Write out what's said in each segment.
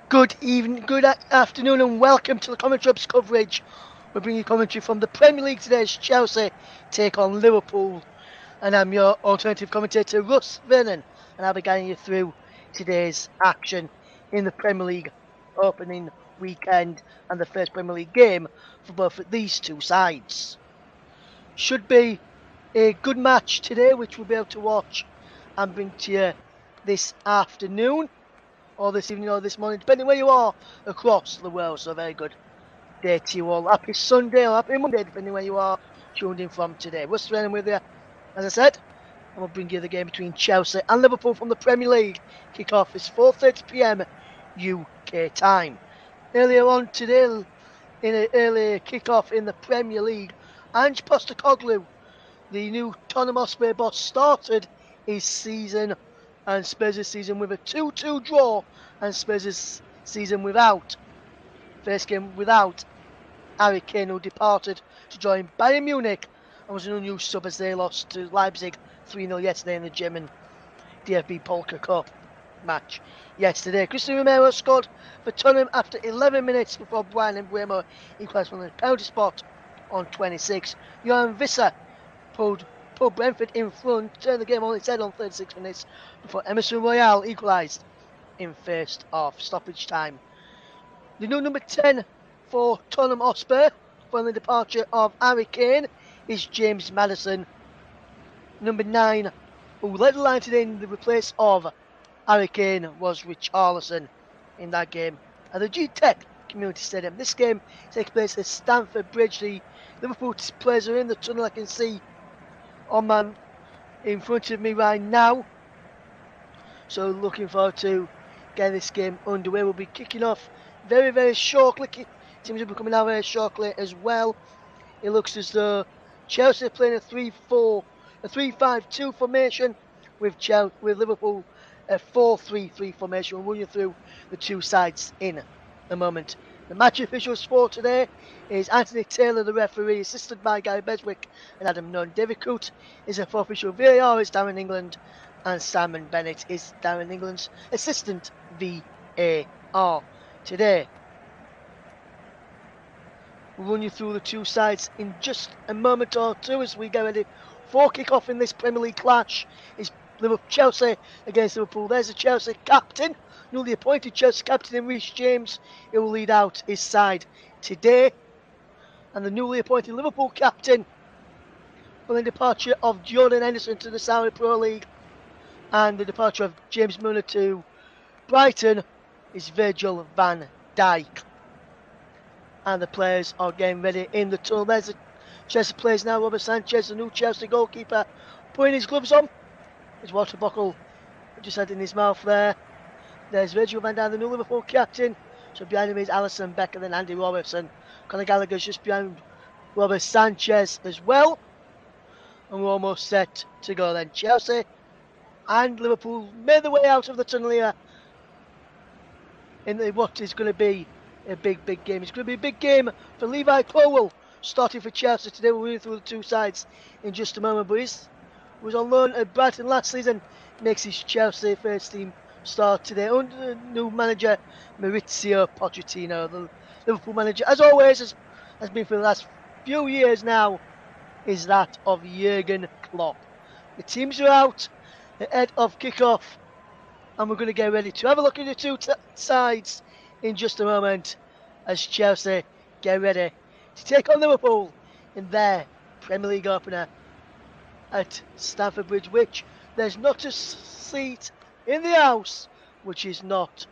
Good evening, afternoon, and welcome to the Commentary Ups coverage. We're bringing you commentary from the Premier League today as Chelsea take on Liverpool. And I'm your alternative commentator, Russ Vernon, and I'll be guiding you through today's action in the Premier League opening weekend and the first Premier League game for both of these two sides. Should be a good match today, which we'll be able to watch and bring to you this afternoon, or this evening, or this morning, depending where you are across the world. So, a very good day to you all. Happy Sunday or happy Monday, depending where you are tuned in from today. Russ Vernon with you, as I said, and we'll bring you the game between Chelsea and Liverpool from the Premier League. Kick-off is 4:30 p.m. UK time. Earlier on today, in an earlier kick-off in the Premier League, Ange Postecoglou, the new Tottenham Hotspur boss, started his season and Spurs' season with a 2-2 draw, and Spurs' season without, first game without Harry Kane, who departed to join Bayern Munich and was an unused sub as they lost to Leipzig 3-0 yesterday in the German DFB Polka Cup match yesterday. Cristian Romero scored for Tottenham after 11 minutes before Brian Mbeumo equalised from the penalty spot on 26. Johan Visser pulled Brentford in front, turned the game on its head on 36 minutes before Emerson Royale equalised in first half stoppage time. The new number 10 for Tottenham Hotspur, from the departure of Harry Kane, is James Maddison. Number 9, who led the line today in the replace of Harry Kane, was Richarlison in that game at the G-Tech Community Stadium. This game takes place at Stamford Bridge. The Liverpool players are in the tunnel. I can see on man in front of me right now. So looking forward to getting this game underway. We'll be kicking off very, very shortly. Teams will be coming out very shortly as well. It looks as though Chelsea are playing a 3-5-2 formation with Liverpool a 4-3-3 formation. We'll run you through the two sides in a moment. The match officials for today is Anthony Taylor, the referee, assisted by Gary Beswick and Adam Nunn. David Coote is a official. VAR is Darren England, and Simon Bennett is Darren England's assistant VAR today. We'll run you through the two sides in just a moment or two as we get ready for kick-off in this Premier League clash. Is Chelsea against Liverpool. There's the Chelsea captain, newly appointed Chelsea captain in Reece James. He will lead out his side today. And the newly appointed Liverpool captain, from the departure of Jordan Henderson to the Saudi Pro League and the departure of James Milner to Brighton, is Virgil van Dijk. And the players are getting ready in the tunnel. There's the Chelsea players now. Robert Sanchez, the new Chelsea goalkeeper, putting his gloves on. His water bottle just had in his mouth there. There's Virgil van Dijk, the new Liverpool captain. So behind him is Alisson Becker, then Andy Robertson. Conor Gallagher's just behind Robert Sanchez as well. And we're almost set to go then. Chelsea and Liverpool made their way out of the tunnel here in what is going to be a big game. It's going to be a big game for Levi Colwill, starting for Chelsea today. We'll read through the two sides in just a moment, but he was on loan at Brighton last season, makes his Chelsea first team start today under the new manager Maurizio Pochettino. The Liverpool manager, as always, has been for the last few years now, is that of Jurgen Klopp. The teams are out ahead of kick-off, and we're going to get ready to have a look at the two sides in just a moment as Chelsea get ready to take on Liverpool in their Premier League opener at Stamford Bridge, which there's not a seat in the house which is not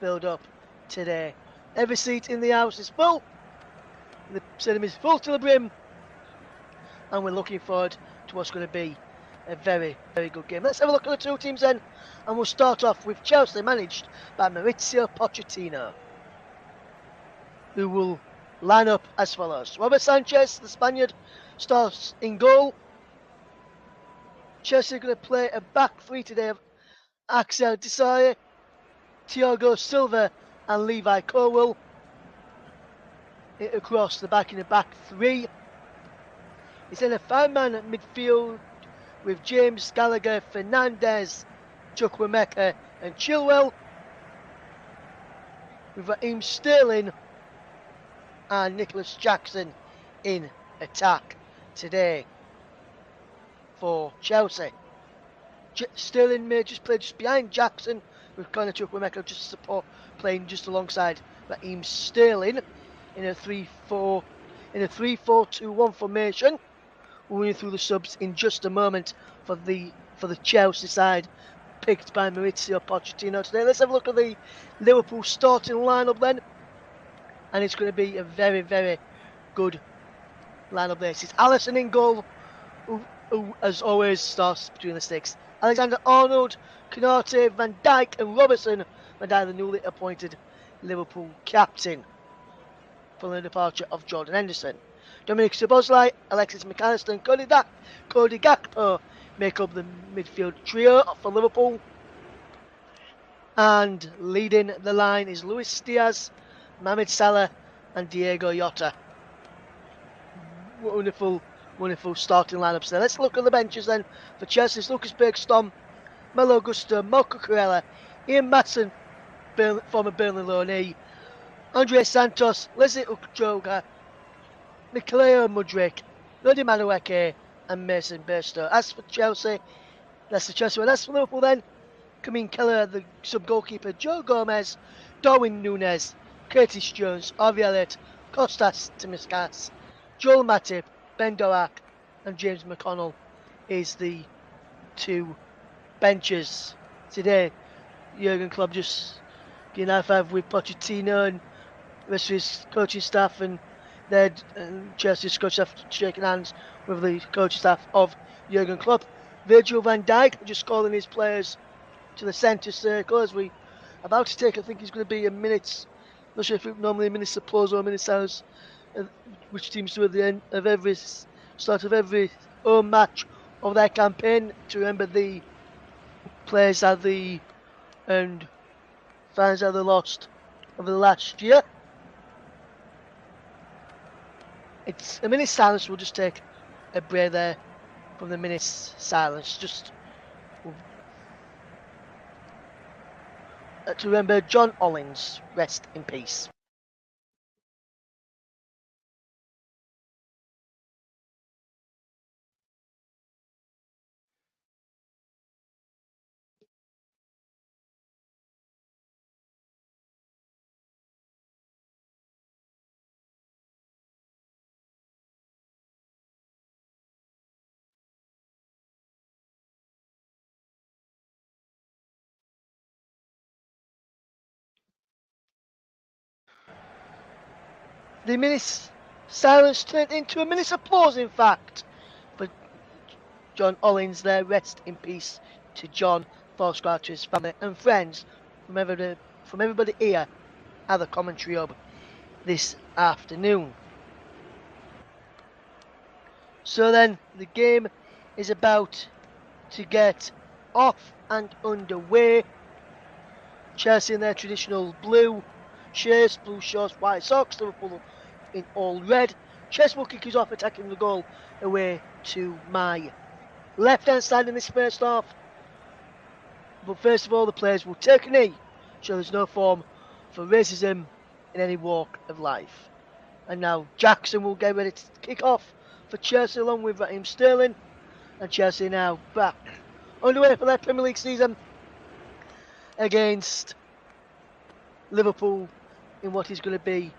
filled up today. Every seat in the house is full. The stadium is full to the brim, and we're looking forward to what's going to be a very, very good game. Let's have a look at the two teams then, and we'll start off with Chelsea, managed by Maurizio Pochettino, who will line up as follows. Robert Sanchez, the Spaniard, starts in goal. Chelsea are going to play a back three today of Axel Disasi, Thiago Silva and Levi Colwill. Across the back in the back three. It's in a five-man midfield with James, Gallagher, Fernandes, Chukwuemeka and Chilwell. with Raheem Sterling and Nicholas Jackson in attack today for Chelsea. Sterling may just play just behind Jackson, with Connor Chukwuemeka just support, playing just alongside Raheem Sterling in a 3-4-2-1 formation. We'll run through the subs in just a moment for the Chelsea side, picked by Maurizio Pochettino today. Let's have a look at the Liverpool starting lineup then, and it's going to be a very, very good lineup there. It's Alisson in goal, who as always starts between the sticks. Alexander-Arnold, Konate, Van Dijk and Robertson. Van Dijk, the newly appointed Liverpool captain, following the departure of Jordan Henderson. Dominic Szoboszlai, Alexis McAllister and Cody Gakpo make up the midfield trio for Liverpool. And leading the line is Luis Diaz, Mohamed Salah and Diego Jota. Wonderful starting lineups there. Let's look at the benches then. For Chelsea, Lucas Bergstrom, Malo Gusto, Marco Corella, Ian Matson, former Burnley loanee, Andre Santos, Leslie Ujoga, Nicolao Mudryk, Lodi Madueke and Mason Burstow. As for Chelsea, that's the Chelsea one. As for Liverpool then, Kamin Keller, the sub-goalkeeper, Joe Gomez, Darwin Núñez, Curtis Jones, Harvey Elliott, Kostas Tsimikas, Joel Matip, Ben Doak and James McConnell is the two benches today. Jurgen Klopp just getting high five with Pochettino and the rest of his coaching staff, and Chelsea's coaching staff shaking hands with the coaching staff of Jurgen Klopp. Virgil van Dijk just calling his players to the centre circle as we about to take, I think it's going to be a minute, not sure if it's normally a minute's applause or a minute's silence, which teams do at the end of every start of every home match of their campaign, to remember the players and fans that they lost over the last year. It's a minute's silence. We'll just take a break there from the minute's silence, just to remember John Ollins. Rest in peace. The minute's silence turned into a minute's applause, in fact, for John Ollins there. Rest in peace to John, Foursquare, to his family and friends from everybody here at the commentary hub this afternoon. So then, the game is about to get off and underway. Chelsea in their traditional blue shirts, blue shorts, white socks. Liverpool in all red. Chelsea will kick us off, attacking the goal away to my left-hand side in this first half. But first of all, the players will take a knee, so there's no form for racism in any walk of life. And now Jackson will get ready to kick off for Chelsea along with Raheem Sterling. And Chelsea now back underway for their Premier League season against Liverpool in what is going to be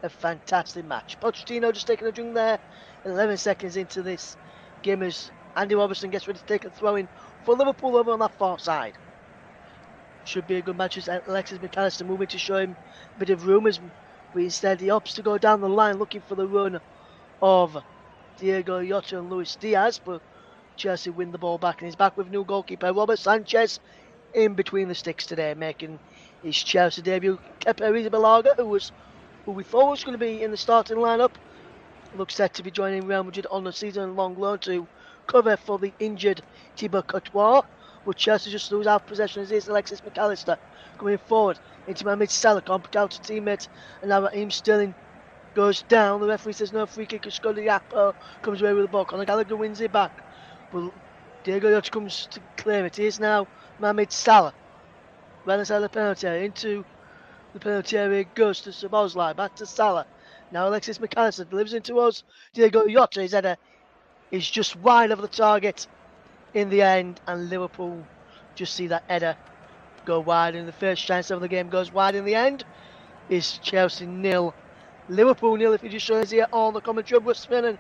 a fantastic match. Pochettino just taking a drink there, 11 seconds into this game as Andy Robertson gets ready to take a throw in for Liverpool over on that far side. Should be a good match as Alexis McAllister moving to show him a bit of room, as we instead he opts to go down the line looking for the run of Diego Jota and Luis Diaz, but Chelsea win the ball back, and he's back with new goalkeeper Robert Sanchez in between the sticks today, making his Chelsea debut. Kepa Arrizabalaga, who we thought was going to be in the starting lineup, looks set to be joining Real Madrid on the season-long loan to cover for the injured Thibaut Courtois. But Chelsea just lose out possession as is Alexis McAllister coming forward into Mohamed Salah, compact out to teammate, and now Raheem Sterling goes down. The referee says no free kick. Cody Gakpo comes away with the ball. Conor Gallagher wins it back, but Diego Jota comes to claim it. Here's now Mohamed Salah, right inside the penalty area, into The penalty area goes to Szoboszlai, back to Salah. Now Alexis McAllister delivers it towards Diego Jota. His header is just wide of the target in the end, and Liverpool just see that header go wide, and the first chance of the game goes wide in the end. Is Chelsea 0, Liverpool 0. If you just show us here on the commentary of Russ Vernon,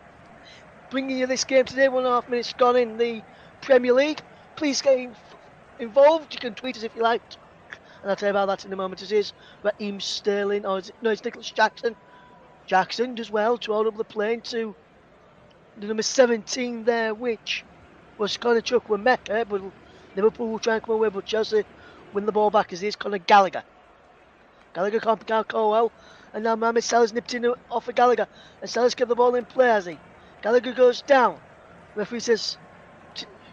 bringing you this game today, 1.5 minutes gone in the Premier League. Please get involved. You can tweet us if you like, and I'll tell you about that in a moment. It is Raheem Sterling, or it's Nicholas Jackson. Jackson does well to hold up the plane to the number 17 there, which was Conor Chukwuemeka, but Liverpool will try and come away, but Chelsea win the ball back as it is Conor Gallagher. Gallagher can't pick out Colwell, and now Mohamed Salah's nipped in off of Gallagher, and Salah's kept the ball in play, has he? Gallagher goes down. Referee says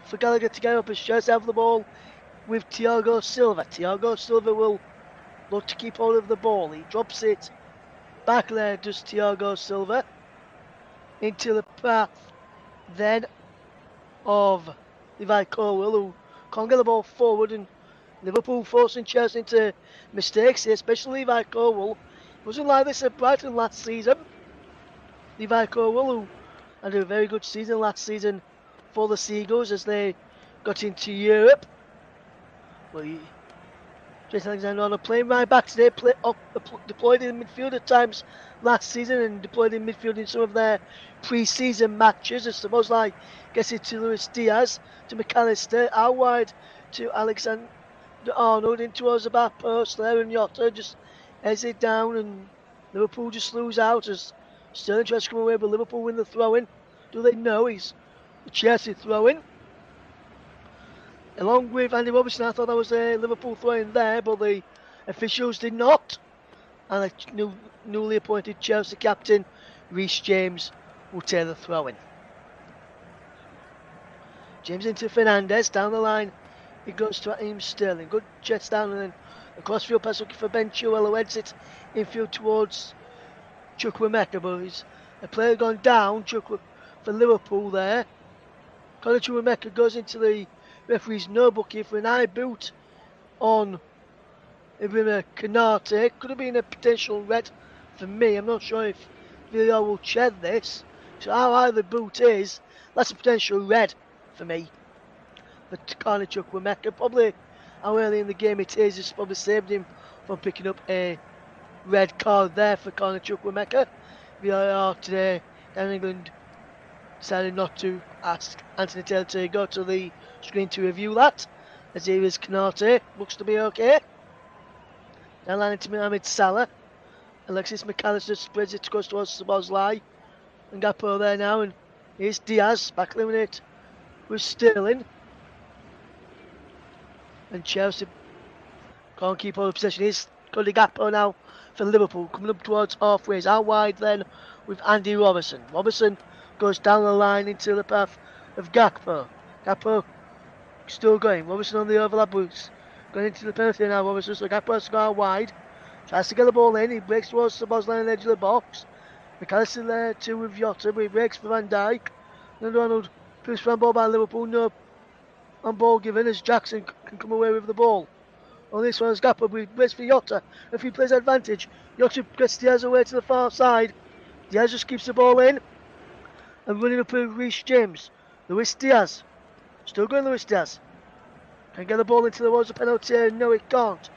for Gallagher to get up as Chelsea have the ball with Thiago Silva. Thiago Silva will look to keep hold of the ball. He drops it back there, does Thiago Silva, into the path then of Levi Colwell, who can't get the ball forward, and Liverpool forcing Chelsea into mistakes here, especially Levi Colwell. It wasn't like this at Brighton last season. Levi Colwell, who had a very good season last season for the Seagulls as they got into Europe. Well, Jason Alexander-Arnold playing right back today, deployed in midfield at times last season and deployed in midfield in some of their pre-season matches. As Szoboszlai gets it to Luis Diaz, to McAllister, out wide to Alexander-Arnold in towards the back post there, and Jota just heads it down, and Liverpool just lose out as Sterling tries to come away, but Liverpool win the throw-in. Do they know he's the Chelsea throw-in? Along with Andy Robertson, I thought that was a Liverpool throw-in there, but the officials did not. And the newly appointed Chelsea captain, Reece James, will take the throw-in. James into Fernandes, down the line. It goes to Raheem Sterling. Good chest down, and then a crossfield pass looking for Ben Chilwell, who heads it infield towards Chukwuemeka, but he's a player gone down for Liverpool there. Conor Chukwuemeka goes into the referee's no book here for an high boot on Ibrahima Konate. Could have been a potential red for me. I'm not sure if VAR will check this. So how high the boot is, that's a potential red for me. But Conor Chukwuemeka, probably how early in the game it is, it's probably saved him from picking up a red card there for Conor Chukwuemeka. VAR today down in England decided not to ask Anthony Taylor to go to the screen to review that, as here is Konate, looks to be okay. Down line into Mohamed Salah. Alexis McAllister spreads it, goes towards Szoboszlai, and Gakpo there now, and here's Diaz, back eliminate with Sterling. And Chelsea can't keep hold of possession. Here's Cody Gakpo now for Liverpool, coming up towards halfway. Out wide then with Andy Robertson. Robertson goes down the line into the path of Gakpo. Gakpo still going. Robertson on the overlap, boots going into the penalty now. Robertson, so Gakpo has to go out wide. Tries to get the ball in. He breaks towards the Szoboszlai on the edge of the box. McAllister there too with Jota, but he breaks for Van Dijk. And Ronald pushed for the ball by Liverpool. No on ball given as Jackson can come away with the ball. On this one is Gakpo, but he breaks for Jota. If he plays advantage, Jota gets Diaz away to the far side. Diaz just keeps the ball in. And running up with Reece James. Luis Diaz. Still going Luis Diaz. Can get the ball into the walls of penalty area. No, it can't.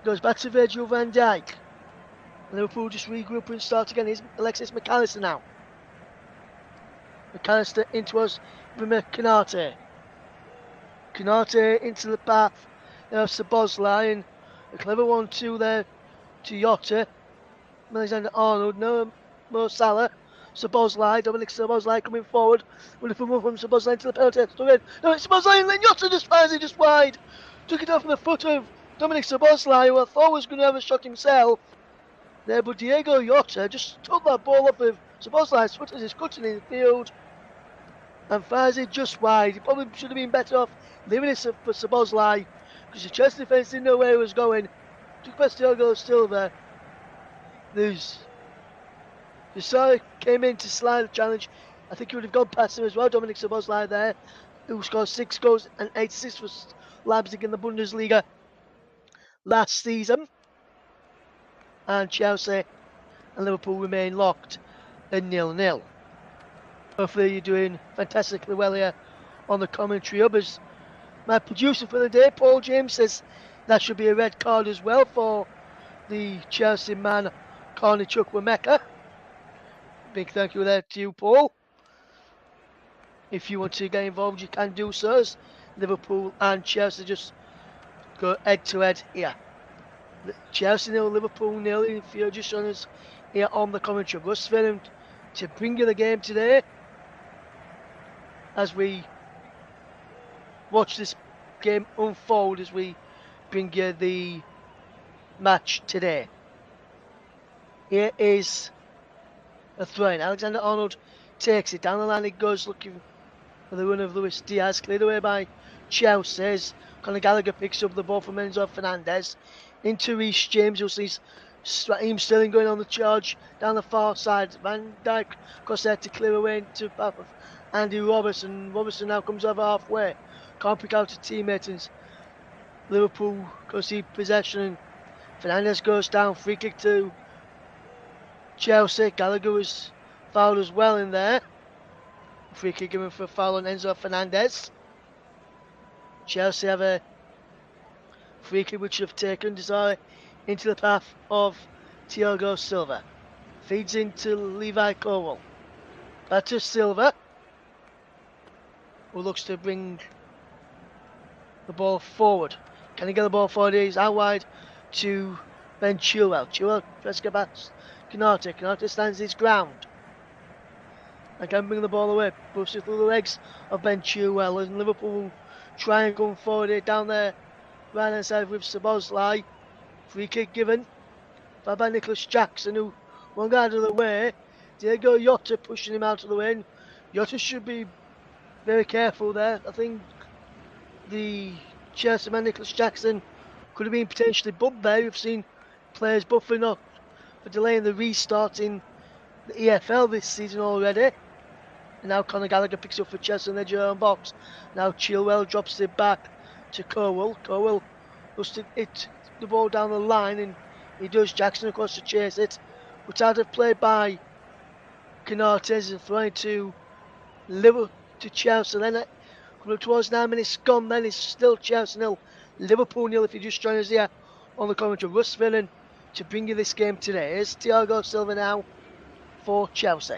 Goes back to Virgil van Dijk. Liverpool just regroup and start again. Here's Alexis McAllister now. McAllister in towards Konate. Konate into the path of Szoboszlai, and a clever 1-2 there to Jota. Alexander-Arnold, no Mo Salah. Szoboszlai, Dominic Szoboszlai coming forward. Wonderful move from Szoboszlai into the penalty. No, it's Szoboszlai, and then Jota just fires it just wide. Took it off the foot of Dominic Szoboszlai, who I thought was going to have a shot himself there, but Diego Jota just took that ball off of Szoboszlai's foot as he's cutting in the field and fires it just wide. He probably should have been better off leaving it for Szoboszlai, because the Chelsea defence didn't know where he was going. Took past Thiago Silva. Sorry, came in to slide the challenge. I think he would have gone past him as well. Dominic Szoboszlai there, who scored 6 goals and 8 assists for Leipzig in the Bundesliga last season. and Chelsea and Liverpool remain locked at 0-0. Hopefully you're doing fantastically well here on the commentary hub. As my producer for the day, Paul James, says that should be a red card as well for the Chelsea man, Corny Chukwuemeka. Big thank you there to you, Paul. If you want to get involved, you can do so, as Liverpool and Chelsea just go head to head here. Chelsea 0, Liverpool 0. If you're just on us here on the commentary, Russ Venom to bring you the game today as we watch this game unfold, as we bring you the match today. Here is a throw-in. Alexander Arnold takes it down the line. He goes looking for the run of Luis Diaz, cleared away by Chelsea. Conor Gallagher picks up the ball from Enzo Fernandez into Reece James, who sees Raheem Sterling going on the charge down the far side. Van Dijk across there to clear away into the path of Andy Robertson. Robertson now comes over halfway, can't pick out a teammate, and Liverpool concede possession. Fernandez goes down, free kick to Chelsea. Gallagher was fouled as well in there. Free kick given for a foul on Enzo Fernandez. Chelsea have a free kick which have taken Desire into the path of Thiago Silva. Feeds into Levi Colwill. Back to Silva, who looks to bring the ball forward. Can he get the ball forward? He's out wide to Ben Chilwell. Chilwell tries to get back to Canate. Canate stands his ground and can bring the ball away. Buffs it through the legs of Ben Chilwell, and Liverpool try and come forward here down there right hand side with Szoboszlai. Free kick given by Nicholas Jackson, who won't get out of the way. Diego Jota pushing him out of the way. And Jota should be very careful there. I think the Chelsea man Nicholas Jackson could have been potentially bumped there. We've seen players buffing up for delaying the restart in the EFL this season already. And now Conor Gallagher picks up for Chelsea in their own box. Now Chilwell drops it back to Colwill. Colwill looks to hit the ball down the line, and he does. Jackson of course to chase it, but out of play by Canate, and throwing to Liverpool to Chelsea. Then coming up towards 9 minutes gone, then it's still Chelsea 0, Liverpool 0. If you just join us here on the commentary, Russ Vernon to bring you this game today. Here's Thiago Silva now for Chelsea.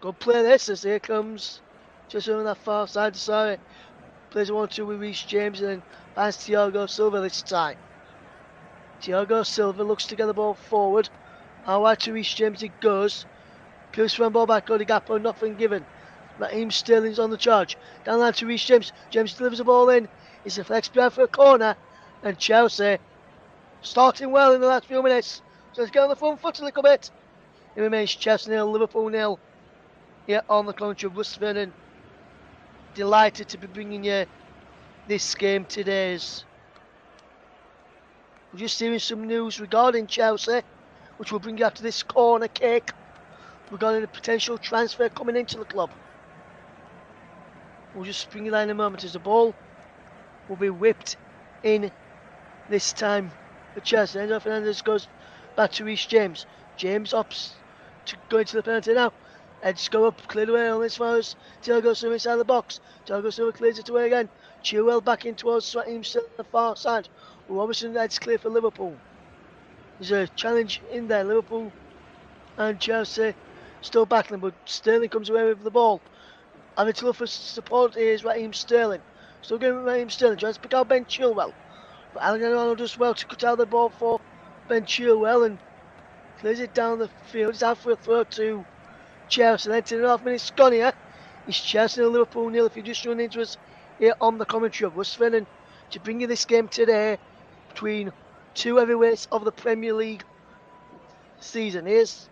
Good play this, as here comes just on that far side. Sorry, plays 1-2 with Reece James, and then finds Thiago Silva this time. Thiago Silva looks to get the ball forward. Out wide to Reece James it goes. Pierce from ball back, Cody Gakpo, nothing given. Raheem Sterling's on the charge. Down the line to Reece James. James delivers the ball in. It's a flex behind for a corner, and Chelsea starting well in the last few minutes. So let's get on the front foot a little bit. It remains Chelsea 0, Liverpool 0. Here on the commentary of Russ Vernon. Delighted to be bringing you this game today. We're just hearing some news regarding Chelsea, which will bring you after this corner kick, regarding a potential transfer coming into the club. We'll just bring you that in a moment, as the ball will be whipped in this time for Chelsea. Enzo Fernandez goes back to Reece James. James opts to go into the penalty now. Edge go up, cleared away on this far as Thiago Silva inside the box. Thiago Silva clears it away again. Chilwell back in towards Raheem Sterling on the far side. Robertson, edge clear for Liverpool. There's a challenge in there. Liverpool and Chelsea still battling, but Sterling comes away with the ball. Having to look for support is Raheem Sterling. Still going with Raheem Sterling, trying to pick out Ben Chilwell. But Alexander Arnold does well to cut out the ball for Ben Chilwell and clears it down the field. It's out for a throw to Chelsea. Then 10.5 minutes gone here. It's Chelsea and Liverpool 0. If you just run into us here on the commentary of Russ Vernon to bring you this game today between two heavyweights of the Premier League season. Here's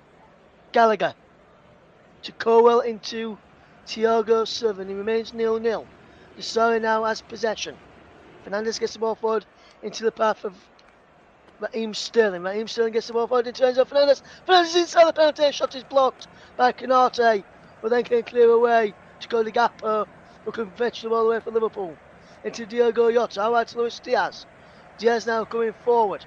Gallagher to Colwill into Thiago Silva. He remains 0-0. Desari now has possession. Fernandez gets the ball forward into the path of Raheem Sterling. Raheem Sterling gets the ball forward into Enzo Fernandez. Fernandez inside the penalty. Shot is blocked by Canate, but then can clear away to Cody Gakpo, who can fetch the ball away for Liverpool. Into Diego Jota, out to Luis Diaz. Diaz now coming forward.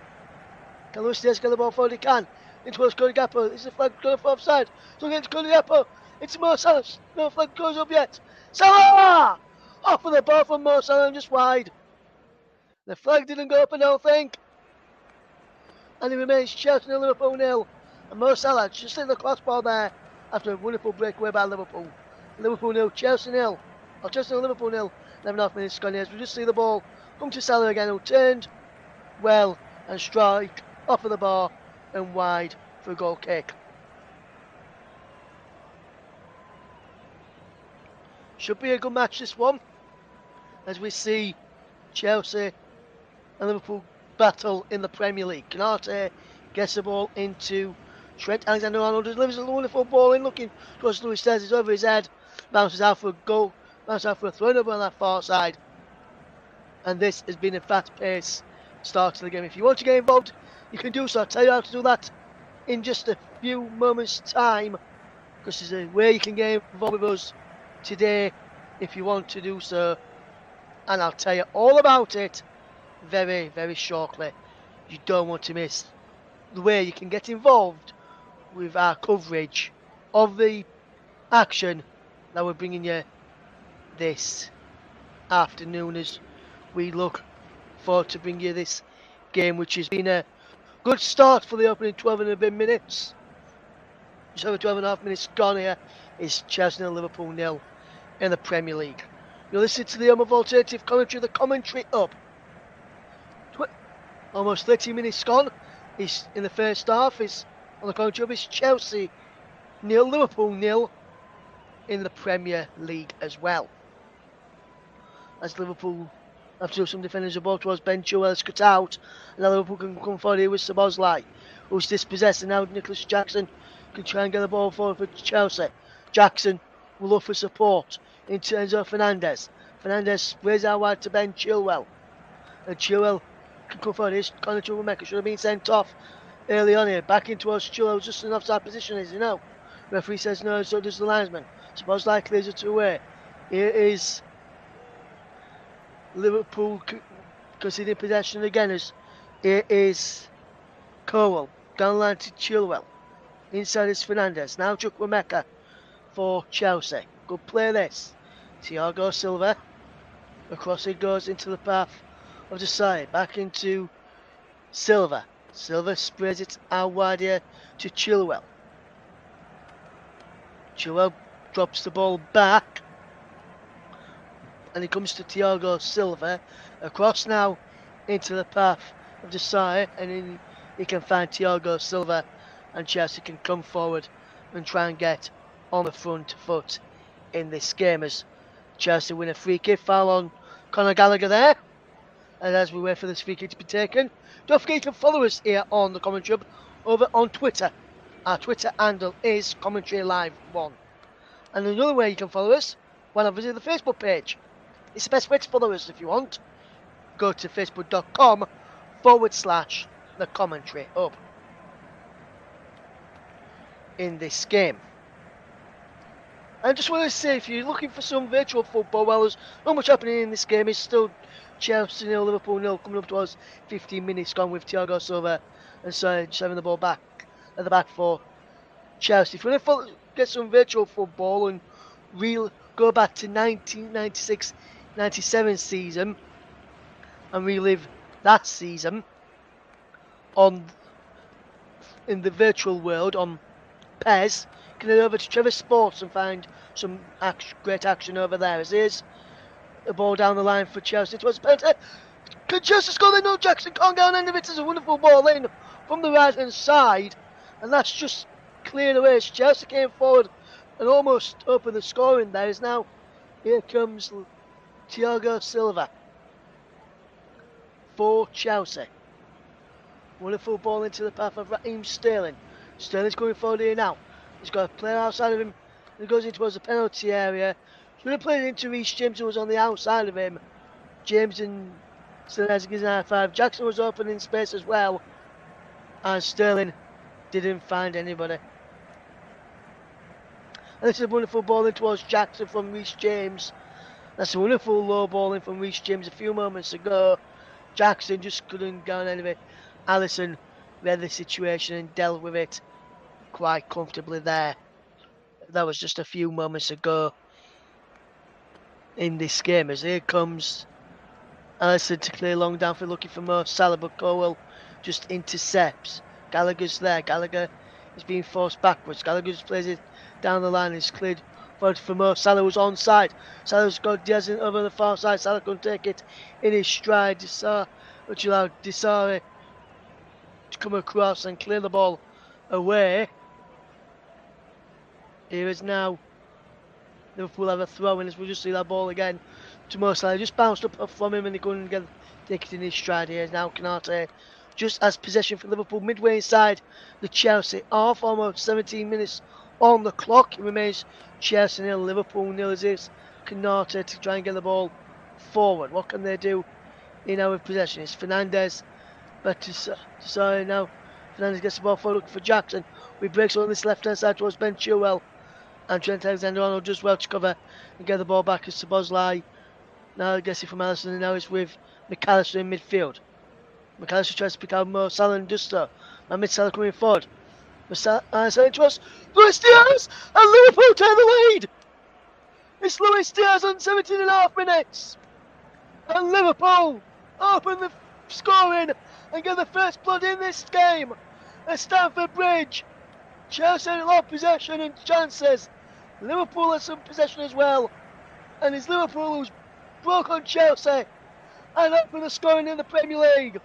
Can Lewis Days get the ball forward? He can. Into Cody Gakpo. Is the flag going for offside? So against Cody Gakpo. It's Mo Salah. No flag goes up yet. Salah! Off of the ball from Mo Salah and just wide. The flag didn't go up, I don't think. And it remains Chelsea 0, Liverpool 0. And Mo Salah just hit the crossbar there after a wonderful breakaway by Liverpool. Liverpool 0, Chelsea 0. Or Chelsea 0, Liverpool 0. 11.5 minutes gone here. As we just see the ball come to Salah again, who turned well and strike off of the bar and wide for a goal kick. Should be a good match, this one, as we see Chelsea and Liverpool battle in the Premier League. Canate gets the ball into Trent Alexander-Arnold, delivers a wonderful ball in, looking towards Luis Diaz. It's over his head, bounces out for a goal, bounces out for a throw over on that far side. And this has been a fast-paced start to the game. If you want to get involved, you can do so. I'll tell you how to do that in just a few moments' time, because there's a way you can get involved with us today if you want to do so, and I'll tell you all about it very, very shortly. You don't want to miss the way you can get involved with our coverage of the action that we're bringing you this afternoon, as we look forward to bring you this game, which has been a good start for the opening 12 and a bit minutes. Just over 12.5 minutes gone here. Is Chelsea 0, Liverpool 0 in the Premier League. You're listening to the home of alternative commentary, the Commentary Up. Almost 30 minutes gone. Is in the first half. Is on the Commentary Up. Is Chelsea 0, Liverpool 0 in the Premier League as well. As Liverpool have to do some defenders, the ball towards Ben Chilwell is cut out, and now Liverpool can come forward here with Szoboszlai, who's dispossessed, and now Nicholas Jackson can try and get the ball forward for Chelsea. Jackson will look for support in terms of Fernandes. Fernandes sprays out wide to Ben Chilwell, and Chilwell can come forward. Here's Conor Chukwuemeka, should have been sent off early on here. Back in towards Chilwell, just an offside position, as you know. Referee says no, so does the linesman. Szoboszlai clears it away. Here is Liverpool conceding possession again, as it is Cowell down the line to Chilwell. Inside is Fernandes. Now Chukwuemeka for Chelsea. Good play this. Thiago Silva. Across it goes into the path of the side. Back into Silva. Silva sprays it out wide here to Chilwell. Chilwell drops the ball back. And it comes to Thiago Silva. Across now into the path of the side. And he can find Thiago Silva. And Chelsea can come forward and try and get on the front foot in this game, as Chelsea win a free kick. Foul on Conor Gallagher there. And as we wait for this free kick to be taken, don't forget you can follow us here on the Commentary Hub over on Twitter. Our Twitter handle is Commentary Live 1. And another way you can follow us, why not visit the Facebook page? It's the best way to follow us if you want. Go to facebook.com/the Commentary Hub in this game. I just want to say, if you're looking for some virtual football, well, there's not much happening in this game. It's still Chelsea 0, Liverpool 0, coming up towards 15 minutes gone with Thiago Silva and so just having the ball back at the back for Chelsea. If you want to get some virtual football and go back to 1996-97 season and relive that season in the virtual world on PES, you can head over to Trevor Sports and find some great action over there. As here's the ball down the line for Chelsea. It was a penalty. Can Chelsea score? They know Jackson can't get on end of it. It's a wonderful ball in from the right hand side, and that's just cleared away. As Chelsea came forward and almost opened the scoring there. Is now here comes Thiago Silva for Chelsea. Wonderful ball into the path of Raheem Sterling. Sterling's going forward here now. He's got a player outside of him. He goes in towards the penalty area. Should have played into Reece James, who was on the outside of him. James and Sterling gives an R5. Jackson was open in space as well. And Sterling didn't find anybody. And this is a wonderful ball in towards Jackson from Reece James. That's a wonderful low ball in from Reece James a few moments ago. Jackson just couldn't get on any of it. Alisson read the situation and dealt with it quite comfortably there. That was just a few moments ago in this game. As here comes Alisson to clear long downfield looking for Mo Salah, but Colwell just intercepts. Gallagher's there. Gallagher is being forced backwards. Gallagher just plays it down the line and is cleared forward for Mo Salah, who's onside. Salah's got Diaz over the far side. Salah can take it in his stride, which allowed Disare to come across and clear the ball away. Here is now Liverpool have a throw, and as we just see that ball again to Mo Salah, just bounced up from him and he couldn't take it in his stride. Here is now Canate just as possession for Liverpool midway inside the Chelsea half, almost 17 minutes on the clock. It remains Chelsea nil, Liverpool nil as is Canate to try and get the ball forward. What can they do in our possession? It's Fernandes, but sorry now. Fernandes gets the ball forward looking for Jackson. We breaks on this left hand side towards Ben Chilwell. And Trent Alexander-Arnold does well to cover and get the ball back as Szoboszlai. Now gets it from Alisson, and now it's with McAllister in midfield. McAllister tries to pick out Mo Salah and does so. Now mid-Salah coming forward. Alisson to us. Luis Diaz! And Liverpool turn the lead! It's Luis Diaz on 17.5 minutes! And Liverpool open the scoring and get the first blood in this game at Stamford Bridge. Chelsea had a lot of possession and chances. Liverpool had some possession as well. And it's Liverpool who's broke on Chelsea and opened the scoring in the Premier League.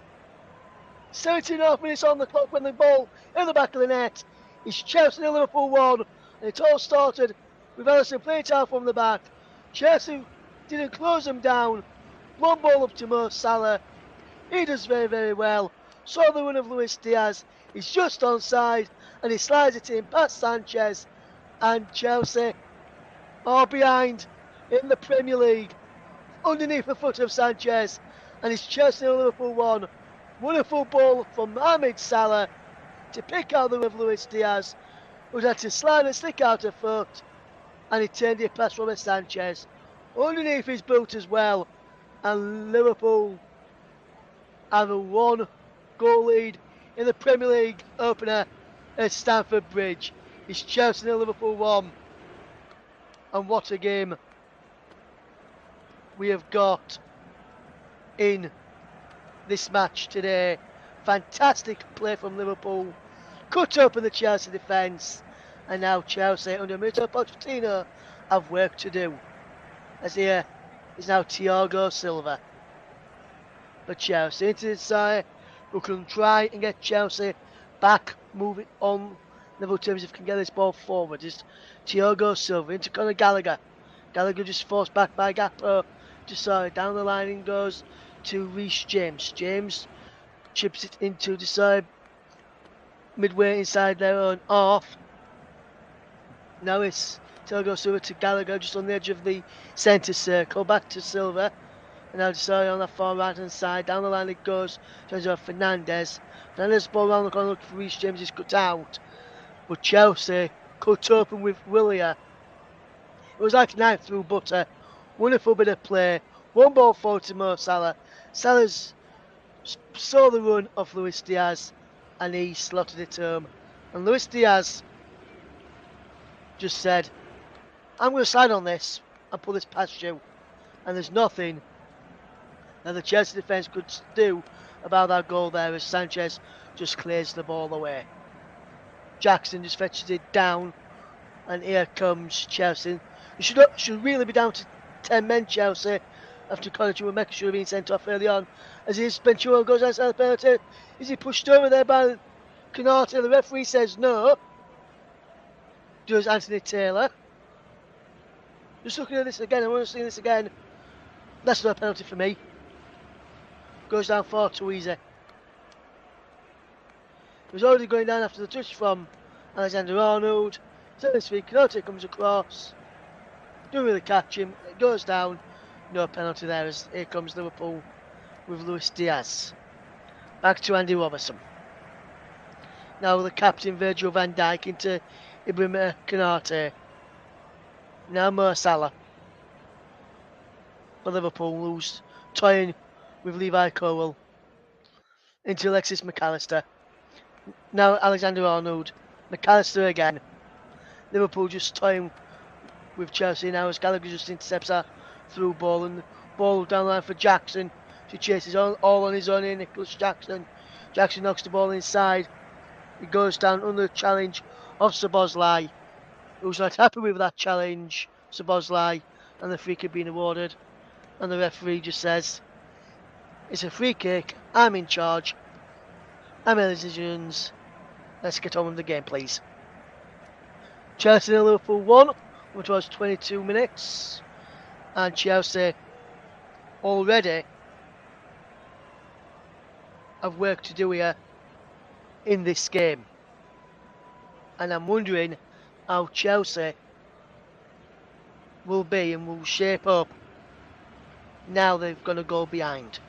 17.5 minutes on the clock when the ball in the back of the net. It's Chelsea and Liverpool 1. And it all started with Alisson playing it out from the back. Chelsea didn't close them down. One ball up to Mo Salah. He does very, very well. Saw the run of Luis Diaz. He's just onside. And he slides it in past Sanchez. And Chelsea are behind in the Premier League. Underneath the foot of Sanchez. And it's Chelsea and Liverpool 1. Wonderful ball from Mohamed Salah to pick out the run of Luis Diaz, who had to slide and stick out her foot. And he turned it past Robert Sanchez. Underneath his boot as well. And Liverpool have a 1-goal lead in the Premier League opener at Stamford Bridge. It's Chelsea and Liverpool 1. And what a game we have got in this match today. Fantastic play from Liverpool. Cut open the Chelsea defence. And now Chelsea under Mauricio Pochettino have work to do. As here is now Thiago Silva. But Chelsea into the side, who can try and get Chelsea back moving on level terms if we can get this ball forward. Is Thiago Silva into Conor Gallagher. Gallagher just forced back by Gakpo. Just down the line and goes to Reece James. James chips it into the side midway inside their own half. Now it's Thiago Silva to Gallagher just on the edge of the centre circle. Back to Silva. And now Desari on the far right hand side. Down the line it goes. Turns over Fernandes. Fernandes ball around the corner looking for Reece James. Is cut out. But Chelsea cut open with Willian. It was like a knife through butter. Wonderful bit of play. One ball forward to Mo Salah. Salah's saw the run of Luis Diaz and he slotted it home. And Luis Diaz just said, I'm going to slide on this and pull this past you. And there's nothing that the Chelsea defence could do about that goal there as Sanchez just clears the ball away. Jackson just fetches it down. And here comes Chelsea. It should really be down to 10 men Chelsea after Conor Chukwuemeka should have been sent off early on. As his Ben Chilwell goes outside the penalty. Is he pushed over there by Canate? The referee says no. Does Anthony Taylor. Just looking at this again, I want to see this again. That's not a penalty for me. Goes down far too easy. It was already going down after the touch from Alexander-Arnold. So this week, Canate comes across. Don't really catch him. It goes down. No penalty there as here comes Liverpool with Luis Diaz. Back to Andy Robertson. Now the captain Virgil van Dijk into Ibrahim Canate. Now Mo Salah. For Liverpool lose. Toying with Levi Colwell. Into Alexis McAllister. Now Alexander-Arnold. McAllister again. Liverpool just toying with Chelsea now as Gallagher just intercepts that through ball and ball down the line for Jackson. She chases all on his own here, Nicholas Jackson. Jackson knocks the ball inside. He goes down under the challenge of Szoboszlai, who's not happy with that challenge, Szoboszlai, and the free kick being awarded. And the referee just says, it's a free kick, I'm in charge, I'm in decisions, let's get on with the game please. Chelsea and Liverpool won, which was 22 minutes, and Chelsea already have work to do here in this game. And I'm wondering how Chelsea will be and will shape up now they're going to go behind.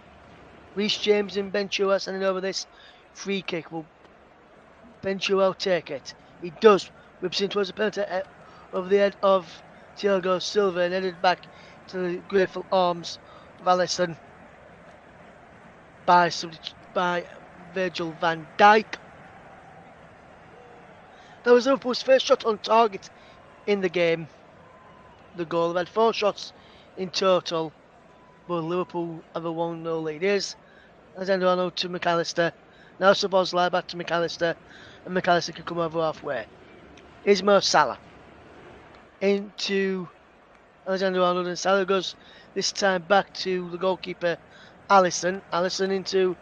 Reece James and Ben Chilwell sending over this free kick. Will Ben Chilwell take it? He does. Whips in towards the penalty over the head of Thiago Silva and headed back to the grateful arms of Alisson by Virgil van Dijk. That was Liverpool's first shot on target in the game. The goal. They've had 4 shots in total, but Liverpool have a 1-0 lead. Here's Alexander-Arnold to McAllister. Now Szoboszlai back to McAllister, and McAllister can come over halfway. Here's Mo Salah into Alexander-Arnold, and Salah goes this time back to the goalkeeper Alisson. Alisson into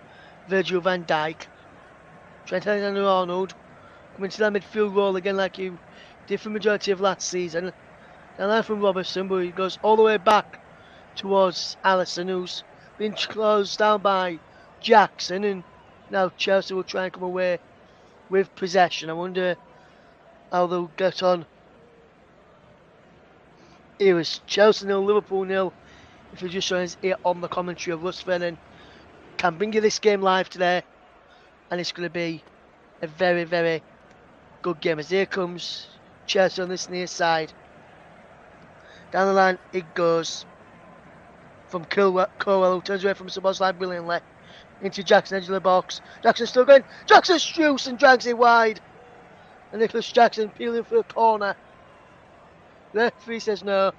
Virgil van Dijk. Trent Alexander-Arnold coming to that midfield role again like you did for the majority of last season. Down line from Robertson, but he goes all the way back towards Alisson, who's been closed down by Jackson, and now Chelsea will try and come away with possession. I wonder how they'll get on. Here is Chelsea 0, Liverpool 0. If you're just joining us here on the commentary of Russ Vernon, can bring you this game live today, and it's going to be a very, very good game. As here comes Chelsea on this near side. Down the line it goes from Colwell, who turns away from Szoboszlai brilliantly into Jackson, edge of the box. Jackson still going. Jackson shoots and drags it wide. And Nicholas Jackson peeling for a corner. The referee says no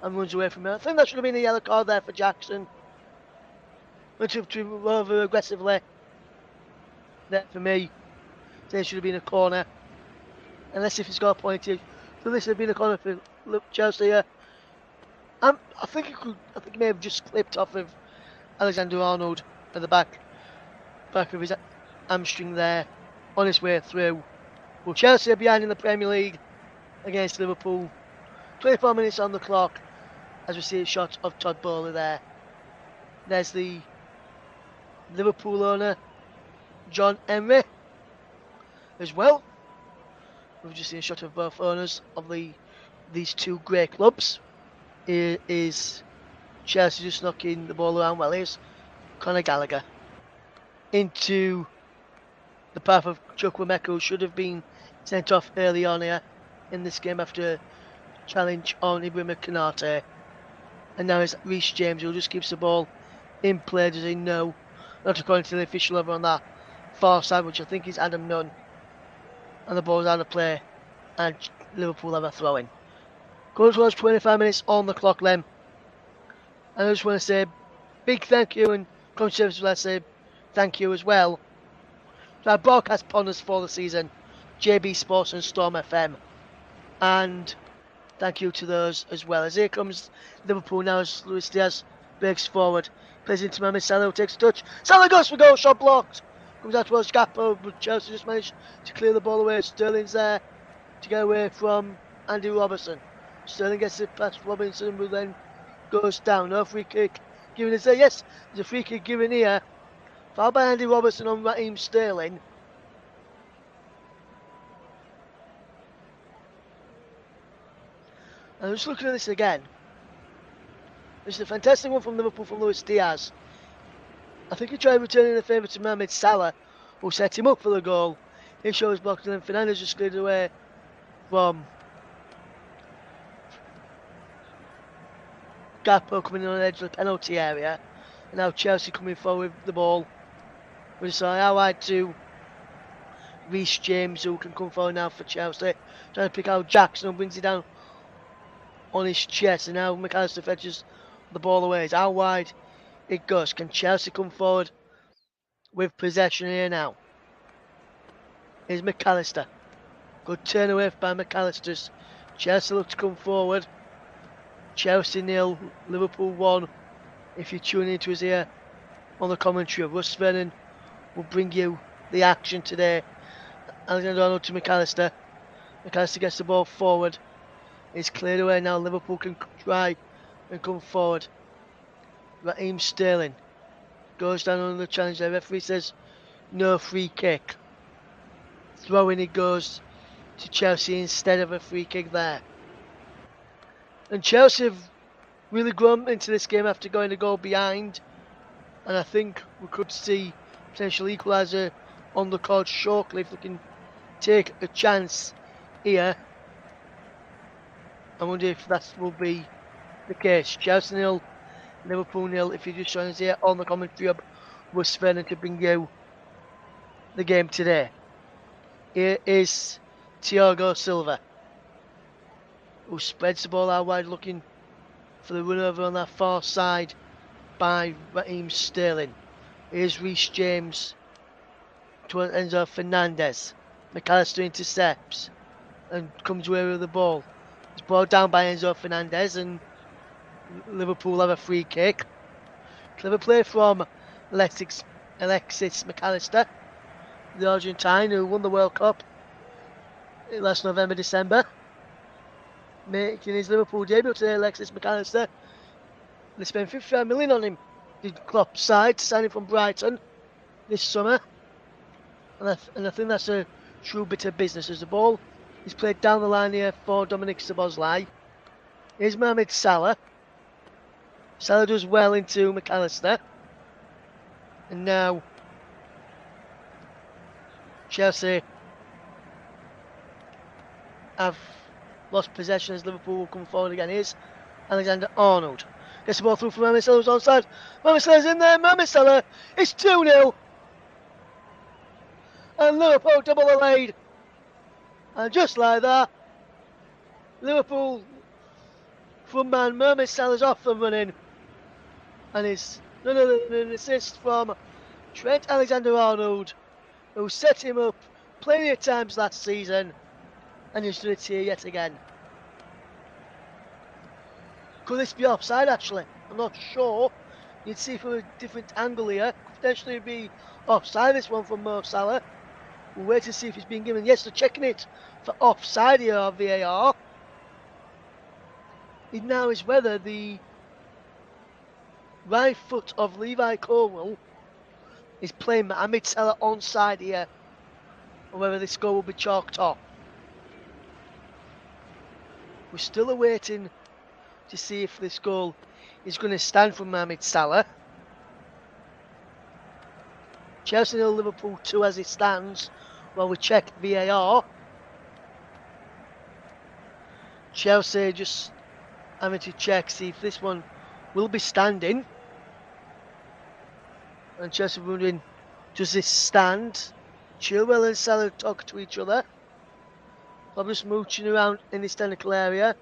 and runs away from it. I think that should have been a yellow card there for Jackson. Went up to rather aggressively. There for me. There should have been a corner. Unless if he's got pointed. So this would have been a corner for Chelsea here. I think he may have just clipped off of Alexander-Arnold at the back of his hamstring there on his way through. Well, Chelsea are behind in the Premier League against Liverpool. 24 minutes on the clock as we see a shot of Todd Bowley there. There's the Liverpool owner, John Henry, as well. We've just seen a shot of both owners of these two great clubs. Here is Chelsea just knocking the ball around. Well, here's Conor Gallagher into the path of Chukwuemeka, who should have been sent off early on here in this game after a challenge on Ibrahima Konate. And now it's Reece James, who just keeps the ball in play, does he know? Not according to the official over on that far side, which I think is Adam Nunn. And the ball's out of play, and Liverpool have a throw-in. Goes towards 25 minutes on the clock then. And I just want to say big thank you, and Coach Service will say thank you as well to our broadcast partners for the season, JB Sports and Storm FM. And thank you to those as well. As here comes Liverpool now as Luis Diaz breaks forward. Plays into Mohamed Salah, who takes a touch. Salah goes for goal, shot blocked. Comes out towards Gakpo, but Chelsea just managed to clear the ball away. Sterling's there to get away from Andy Robertson. Sterling gets it past Robinson, who then goes down. No free kick given. Is there? Yes, there's a free kick given here. Foul by Andy Robertson on Raheem Sterling. And just looking at this again. This is a fantastic one from Liverpool from Luis Diaz. I think he tried returning the favour to Mohamed Salah, who set him up for the goal. He shows blocked, and then Fernandes just cleared away from Gakpo coming in on the edge of the penalty area. And now Chelsea coming forward with the ball. We saw how wide to Reece James, who can come forward now for Chelsea, trying to pick out Jackson, who brings it down on his chest, and now McAllister fetches the ball away. It's how wide it goes. Can Chelsea come forward with possession here now? Here's McAllister. Good turn away by McAllister's. Chelsea look to come forward. Chelsea 0, Liverpool 1. If you're tuning into us here on the commentary, Russ Vernon will bring you the action today. Alexander-Arnold to McAllister. McAllister gets the ball forward. It's cleared away now. Liverpool can try and come forward. Raheem Sterling goes down on the challenge. The referee says no free kick. Throwing it goes to Chelsea instead of a free kick there. And Chelsea have really grown into this game after going a goal behind. And I think we could see potential equaliser on the card shortly if we can take a chance here. I wonder if that will be the case. Chelsea 0, Liverpool 0. If you're just joining us here on the commentary hub, we're Vernon to bring you the game today. Here is Thiago Silva, who spreads the ball out wide, looking for the run over on that far side by Raheem Sterling. Here's Reece James to Enzo Fernandez. McAllister intercepts and comes away with the ball. It's brought down by Enzo Fernandez, and Liverpool have a free kick. Clever play from Alexis McAllister, the Argentine who won the World Cup last November, December. Making his Liverpool debut today, Alexis McAllister. They spent 55 million on him. The Klopp's side to sign him from Brighton this summer. And I think that's a true bit of business as the ball is played down the line here for Dominic Szoboszlai. Here's Mohamed Salah. Salah does well into McAllister. And now Chelsea have lost possession as Liverpool will come forward again. Here's Alexander-Arnold. Gets the ball through for Mohamed Salah, who's onside. Mohamed Salah's in there. Mohamed Salah. It's 2-0. And Liverpool double the lead. And just like that, Liverpool front man Mohamed Salah's off the running. And it's none other than an assist from Trent Alexander-Arnold, who set him up plenty of times last season. And he's done it here yet again. Could this be offside actually? I'm not sure. You'd see from a different angle here. Could potentially be offside, this one from Mo Salah. We'll wait to see if he's been given. Yes, they're checking it for offside here on VAR. It now is whether the right foot of Levi Colwill is playing Mohamed Salah onside here, or whether this goal will be chalked off. We're still awaiting to see if this goal is going to stand for Mohamed Salah. Chelsea 0, Liverpool 2 as it stands while we check VAR. Chelsea just having to check, see if this one will be standing. And Chelsea wondering, does this stand? Chilwell and Salah talk to each other. I'm just mooching around in this technical area.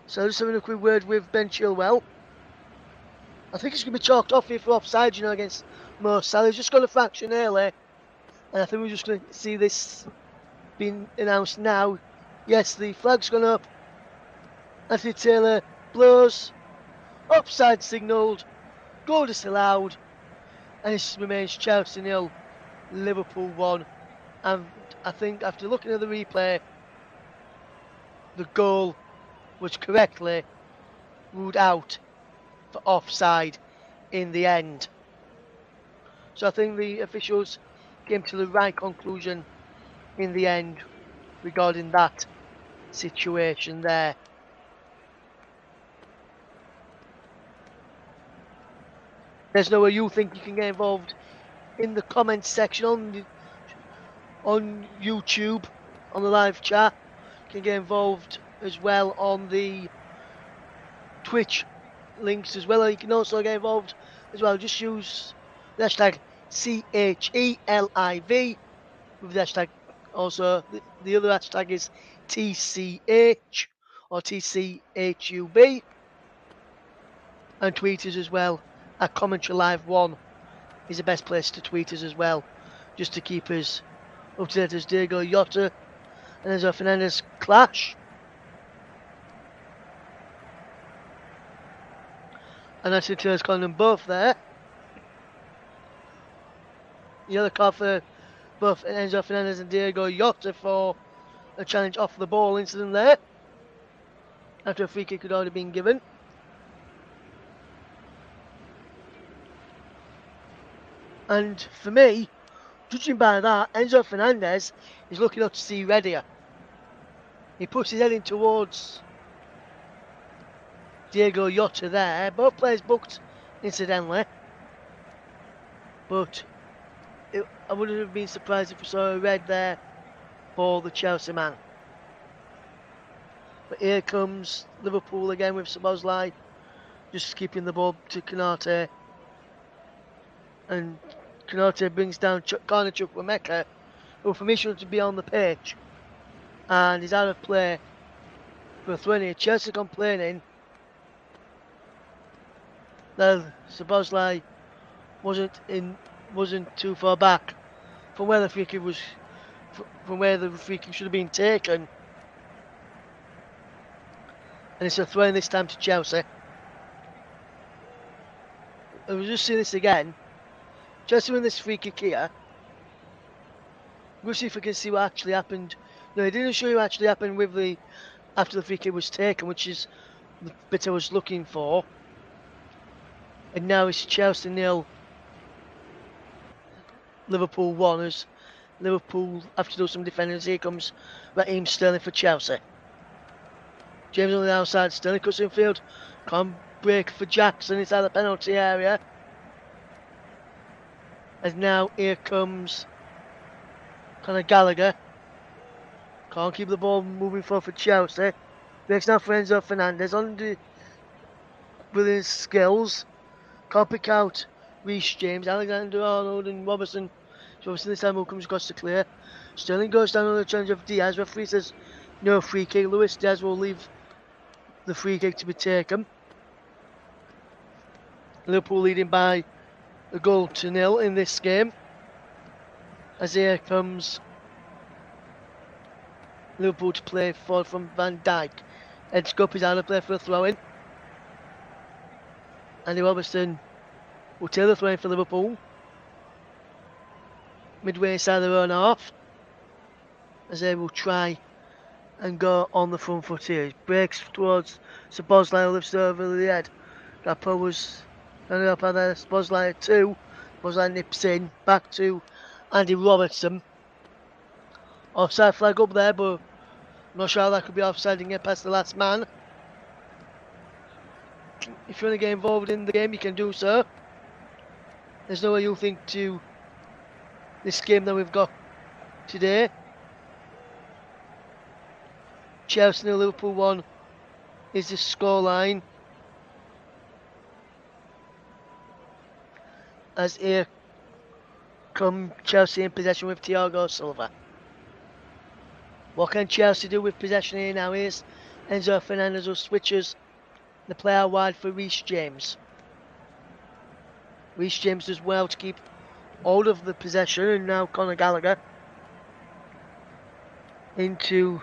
So just having a quick word with Ben Chilwell. I think it's going to be chalked off here for offside, against Mo Salah. He's just got a fraction early. And I think we're just going to see this being announced now. Yes, the flag's gone up. Anthony Taylor blows. Offside signalled. Goal disallowed. And it remains Chelsea 0, Liverpool 1. And I think after looking at the replay, the goal was correctly ruled out for offside in the end. So I think the officials came to the right conclusion in the end regarding that situation there. There's no way you think you can get involved in the comments section on YouTube, on the live chat. You can get involved as well on the Twitch links as well. You can also get involved as well. Just use the hashtag CHELIV with the hashtag. Also, the other hashtag is TCH or TCHUB. And tweet us as well. At Commentary Live 1 is the best place to tweet us as well. Just to keep us up to date as Diego Jota and Enzo Fernandez clash. And that's Turner's calling them both there. Yellow card for both Enzo Fernandez and Diego Jota for a challenge off the ball incident there. After a free kick had already been given. And for me, judging by that, Enzo Fernandez is looking up to see red here. He puts his head in towards Diego Jota there. Both players booked, incidentally. But I wouldn't have been surprised if we saw a red there for the Chelsea man. But here comes Liverpool again with Szoboszlai, just keeping the ball to Konate. And Konate brings down corner Chukwuemeka, who for me should be on the pitch. And he's out of play for a throw in. Chelsea complaining that Szoboszlai wasn't too far back from where the free kick was, from where the free kick should have been taken. And it's a throw in this time to Chelsea. And we'll just see this again. Chelsea win this free kick here. We'll see if we can see what actually happened. No, it didn't show you what actually happened with the after the free kick was taken, which is the bit I was looking for. And now it's Chelsea 0, Liverpool 1, as Liverpool have to do some defending. Here comes Raheem Sterling for Chelsea. James on the outside, Sterling cuts in field. Can't break for Jackson inside the penalty area. And now here comes Conor Gallagher. Can't keep the ball moving forward for Chelsea. Breaks now for Enzo Fernandez on the brilliant skills. Can't pick out Reece James, Alexander-Arnold and Robertson. So obviously this time who comes across to clear. Sterling goes down on the challenge of Diaz. Referee says no free kick. Luis Diaz will leave the free kick to be taken. Liverpool leading by a goal to 0 in this game. As here comes Liverpool to play forward from Van Dijk. Ed Scup is out of play for a throw-in. Andy Robertson will take the throw-in for Liverpool. Midway inside their own half. As they will try and go on the front foot here. He breaks towards Szoboszlai, lifts over the head. Gakpo was running up on there. Szoboszlai at 2. Szoboszlai nips in. Back to Andy Robertson. Offside flag up there, but I'm not sure how that could be offside and get past the last man. If you want to get involved in the game, you can do so. There's no way you'll think to this game that we've got today. Chelsea 0, Liverpool 1 is the scoreline. As here come Chelsea in possession with Thiago Silva. What can Chelsea do with possession here now? Here's Enzo Fernandez who switches the player wide for Reece James. Reece James does well to keep hold of the possession, and now Conor Gallagher into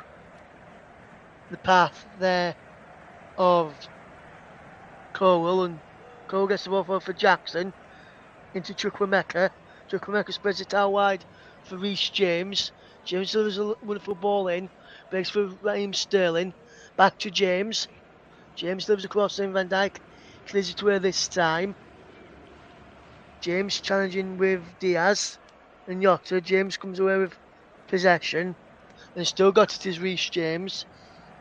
the path there of Cole, and Cole gets the ball forward for Jackson into Chukwuemeka. Chukwuemeka spreads it out wide for Reece James. James delivers a wonderful ball in, breaks for Raheem Sterling, back to James. James delivers across in Van Dijk, clears it away this time. James challenging with Diaz and Jota. James comes away with possession, and still got it is Reece James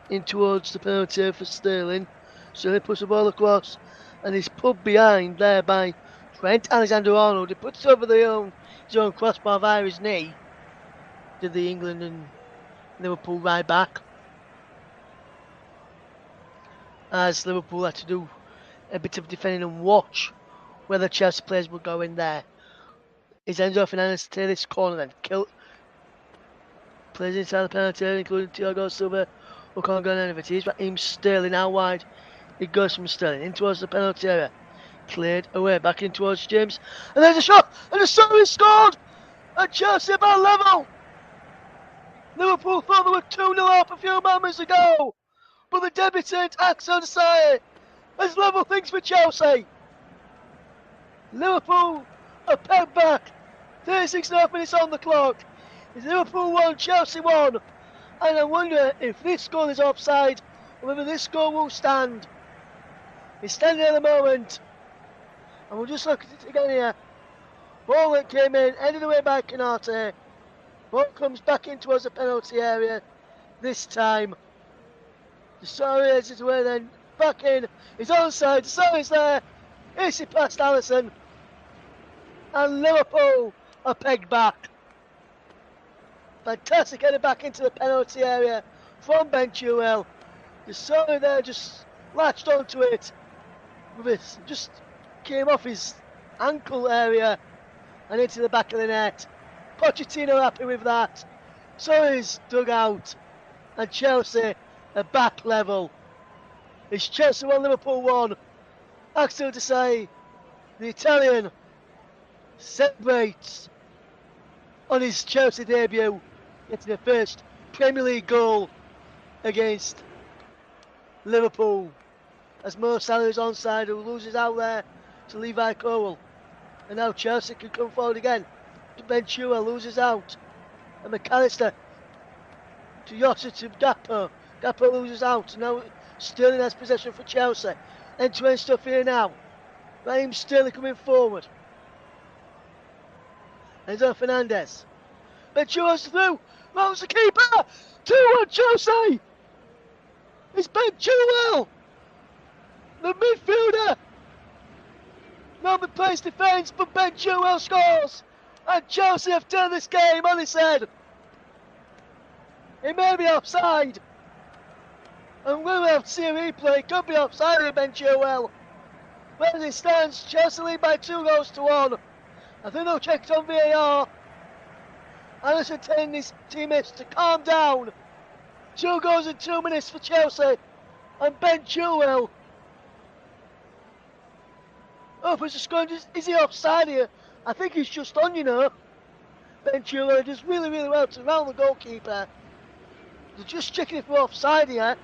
in towards the penalty for Sterling. Sterling puts the ball across, and he's put behind there by Trent Alexander-Arnold. He puts it over his own crossbar via his knee. Did the England and Liverpool right back, as Liverpool had to do a bit of defending and watch where the Chelsea players would go in there. Is Enzo Fernandez to take this corner then? Plays inside the penalty area, including Thiago Silva, who can't go on any of it. He's Raheem Sterling out wide. It goes from Sterling in towards the penalty area. Cleared away, back in towards James. And there's a shot! And a Surrey scored! And Chelsea about level! Liverpool thought they were 2-0 up a few moments ago! But the debutant, Axel Desai, has level things for Chelsea! Liverpool are pegged back. 36.5 minutes on the clock. It's Liverpool 1, Chelsea 1. And I wonder if this goal is offside or whether this goal will stand. It's standing at the moment. And we'll just look at it again here. Ball that came in, headed away by Canate. Ball comes back in towards the penalty area. This time. Desai is his way then. Back in. He's onside. Desai's there. Easy past Alisson. And Liverpool are pegged back. Fantastic header back into the penalty area from Ben Chilwell. Desai there just latched onto it. With it. Just came off his ankle area and into the back of the net. Pochettino happy with that. So is dugout. And Chelsea are back level. It's Chelsea 1, Liverpool 1. Axel Desai, the Italian, celebrates on his Chelsea debut, getting the first Premier League goal against Liverpool. As Mo Salah is onside, who loses out there to Levi Cowell. And now Chelsea can come forward again. Ben Chilwell loses out. And McAllister to Yotta to Gakpo. Gakpo loses out. Now Sterling has possession for Chelsea. End-to-end stuff here now. Raheem Sterling coming forward. Enzo Fernandez. Ben Chilwell's through. Rounds the keeper. 2-1 Chelsea. It's Ben Chilwell. The midfielder. Norman plays defence, but Ben Chilwell scores. And Chelsea have turned this game on its head. It may be offside. And we'll have to see a replay. It could be offside here, Ben Chilwell. But as it stands, Chelsea lead by 2-1. I think they'll check it on VAR. Alisson telling his teammates to calm down. 2 goals in 2 minutes for Chelsea. And Ben Chilwell. Oh, but just going, is he offside here? I think he's just on, you know. Ben Chilwell does really, really well to round the goalkeeper. They're just checking if we're offside here.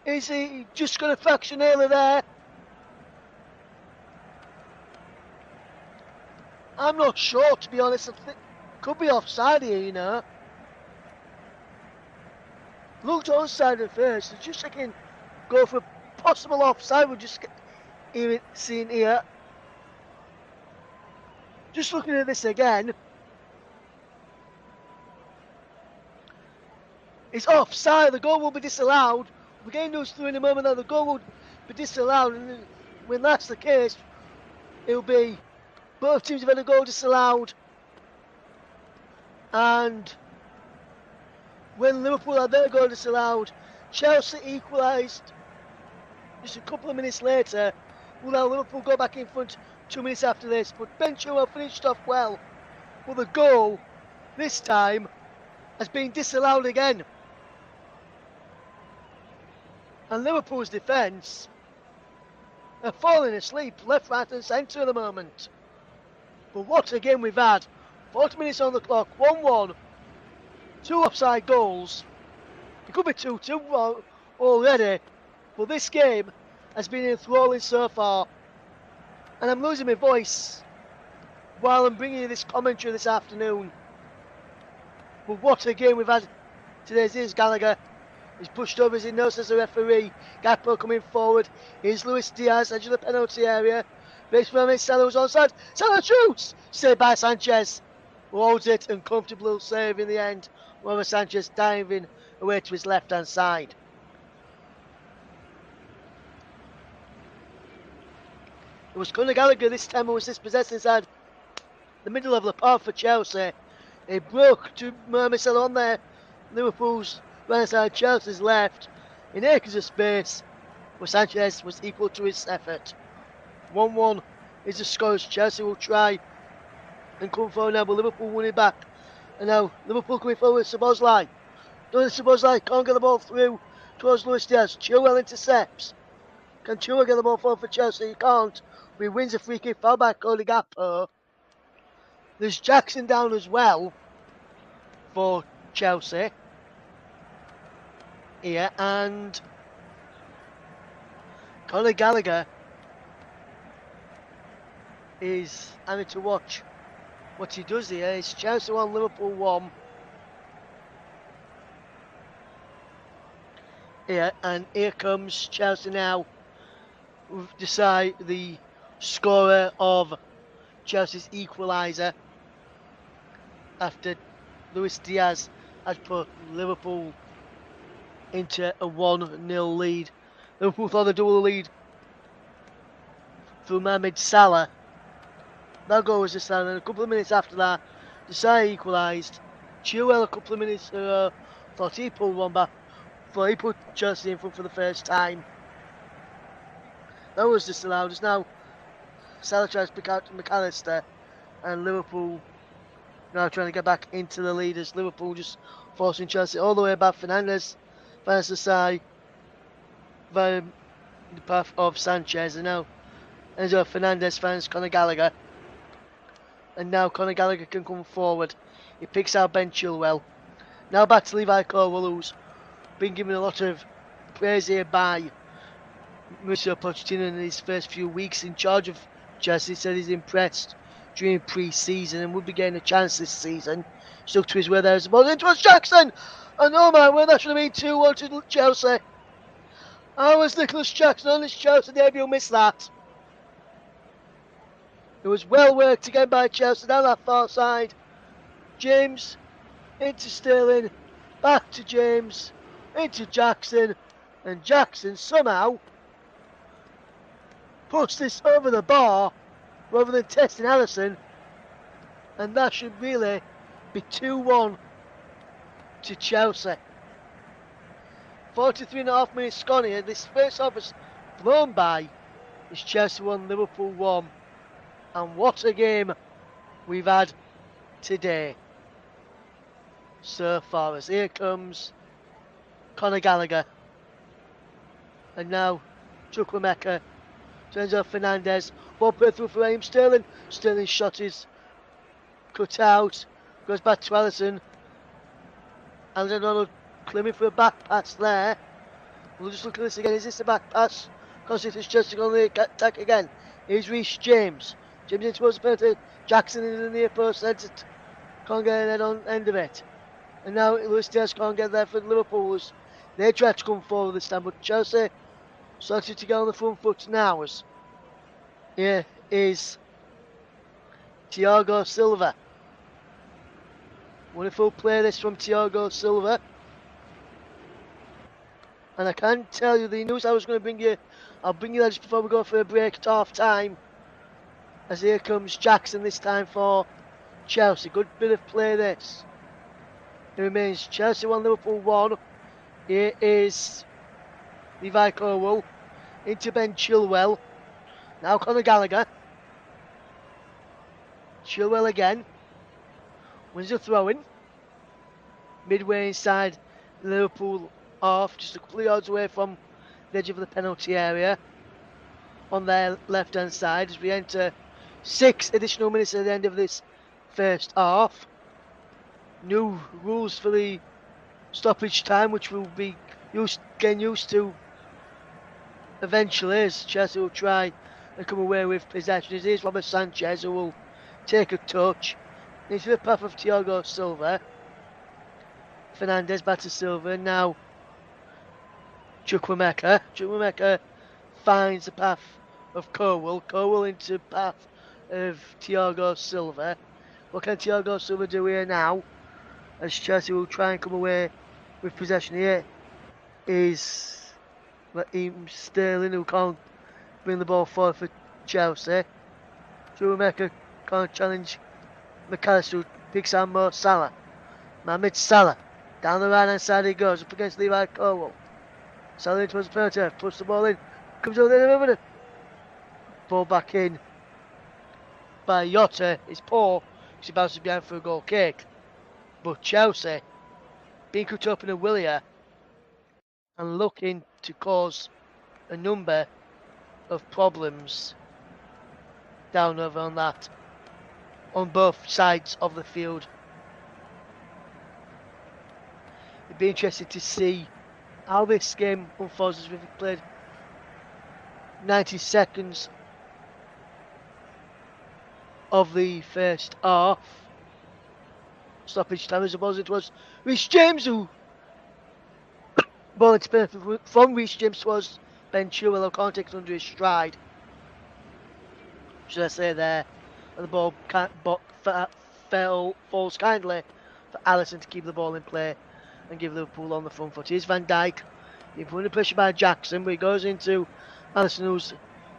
Is he just got a fraction earlier there? I'm not sure, to be honest. I think could be offside here, you know. Looked onside at first. They're just checking, go for possible offside. We're just seeing here. Just looking at this again. It's offside. The goal will be disallowed. We're getting those through in a moment. Now the goal will be disallowed, and when that's the case, it'll be both teams have had a goal disallowed. And when Liverpool had their goal disallowed, Chelsea equalised just a couple of minutes later. Will now Liverpool go back in front 2 minutes after this? But Ben Chilwell finished off well. But the goal this time has been disallowed again. And Liverpool's defence are falling asleep left, right and centre at the moment. But what a game we've had. 40 minutes on the clock, 1-1. 2 offside goals. It could be 2-2 already. But this game has been enthralling so far. And I'm losing my voice while I'm bringing you this commentary this afternoon. But what a game we've had today. Here's Gallagher. He's pushed over as he knows as a referee. Gakpo coming forward. Here's Luis Diaz, edge of the penalty area. Race from Salah was onside. Salah shoots! Saved by Sanchez. Holds it and comfortable save in the end. Over Sanchez diving away to his left hand side. It was Conor Gallagher this time who was dispossessed inside the middle of the park for Chelsea. He broke to Mohamed Salah on there. Liverpool's right side, Chelsea's left. In acres of space, where Sanchez was equal to his effort. 1-1 is the score as Chelsea will try and come forward now, but Liverpool won it back And now Liverpool coming forward, Szoboszlai. Doing Szoboszlai, can't get the ball through towards Luis Diaz. Chilwell intercepts. Can Chilwell get the ball forward for Chelsea? He can't. But he wins a free kick, foul by Cody Gakpo. There's Jackson down as well for Chelsea. Here, and Conor Gallagher is having to watch what he does here. It's Chelsea 1, Liverpool 1. Here, and here comes Chelsea now. Decide the scorer of Chelsea's equaliser after Luis Diaz had put Liverpool into a 1-0 lead. Liverpool thought they'd double the lead through Mohamed Salah. That goal was just and a couple of minutes after that, Desai equalised. Chilwell a couple of minutes thought he pulled one back. Thought he put Chelsea in front for the first time. That was disallowed. It's now Salah tries to pick out McAllister, and Liverpool now trying to get back into the lead as Liverpool just forcing Chelsea all the way back. Fernandes finds the side via the path of Sanchez, and now Enzo Fernandez finds Conor Gallagher, and now Conor Gallagher can come forward. He picks out Ben Chilwell. Now back to Levi Colwill, who's been given a lot of praise here by Mauricio Pochettino in his first few weeks in charge of Chelsea. He said he's impressed during pre-season and would be getting a chance this season. Stuck to his word there as the ball in towards Jackson, and oh man, well, that should have been 2-1 to Chelsea. How was Nicholas Jackson on his Chelsea debut missed that? It was well worked again by Chelsea down that far side. James into Sterling, back to James, into Jackson, and Jackson somehow puts this over the bar rather than testing Alisson, and that should really be 2-1 to Chelsea. 43.5 minutes gone here. This first half has blown by. It's Chelsea 1, Liverpool 1, and what a game we've had today so far. As here comes Conor Gallagher, and now Chukwuemeka turns off Fernandes. Ball put through for Raheem Sterling. Sterling's shot is cut out. Goes back to Alisson. Alexander Arnold claiming for a back pass there. We'll just look at this again. Is this a back pass? Constitutes Chelsea on the attack again. Here's Reece James. James in towards the penalty. Jackson in the near post. Can't get an head on end of it. And now Luis Diaz can't get there for the Liverpoolers. They try to come forward this time, but Chelsea started to get on the front foot now. As here is Thiago Silva. Wonderful play this from Thiago Silva. And I can't tell you the news I was going to bring you. I'll bring you that just before we go for a break at half time. As here comes Jackson this time for Chelsea. Good bit of play this. It remains Chelsea 1, Liverpool 1. Here is Levi Colwill into Ben Chilwell. Now Conor Gallagher. Chilwell again. Wins the throw-in. Midway inside Liverpool half, just a couple of yards away from the edge of the penalty area on their left-hand side as we enter 6 additional minutes at the end of this first half. New rules for the stoppage time, which we'll be getting used to eventually, as Chelsea will try and come away with possession. Here's Robert Sanchez, who will take a touch into the path of Thiago Silva. Fernandes back to Silva, and now Chukwuemeka. Chukwuemeka finds the path of Colwill. Colwill into the path of Thiago Silva. What can Thiago Silva do here now? As Chelsea will try and come away with possession. Here is Raheem Sterling, who can't bring the ball forward for Chelsea. Chukwuemeka can't challenge McAllister, who picks out Mo Salah. Mohamed Salah. Down the right hand side he goes, up against Levi Colwill. Salah towards the penalty, puts the ball in. Comes over the other. Ball back in by Jota. It's poor. He bounces behind for a goal kick. But Chelsea, being cut up in a willier and looking to cause a number of problems down over on both sides of the field. It'd be interesting to see how this game unfolds as we've played 90 seconds of the first half. Stoppage time, I suppose it was Reece James who ball experience from Reece James was Ben Chilwell, who can't take it under his stride. Should I say there? And the ball falls kindly for Alisson to keep the ball in play and give Liverpool on the front foot. Here's Van Dijk being put under pressure by Jackson, but he goes into Alisson, who's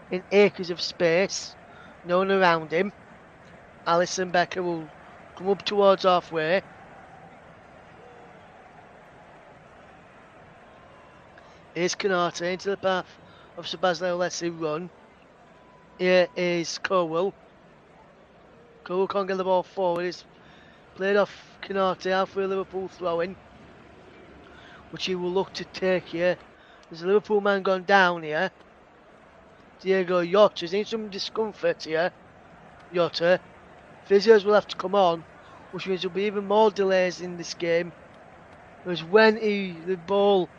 in acres of space, no one around him. Alisson Becker will come up towards halfway. Here's Kanata into the path of Sebastian Alessi run. Here is Cowell. Cowell can't get the ball forward. It's played off Kanata halfway Liverpool throwing, which he will look to take here. There's a Liverpool man gone down here. Diego Jota's in some discomfort here. Jota. Physios will have to come on, which means there'll be even more delays in this game. Because when the ball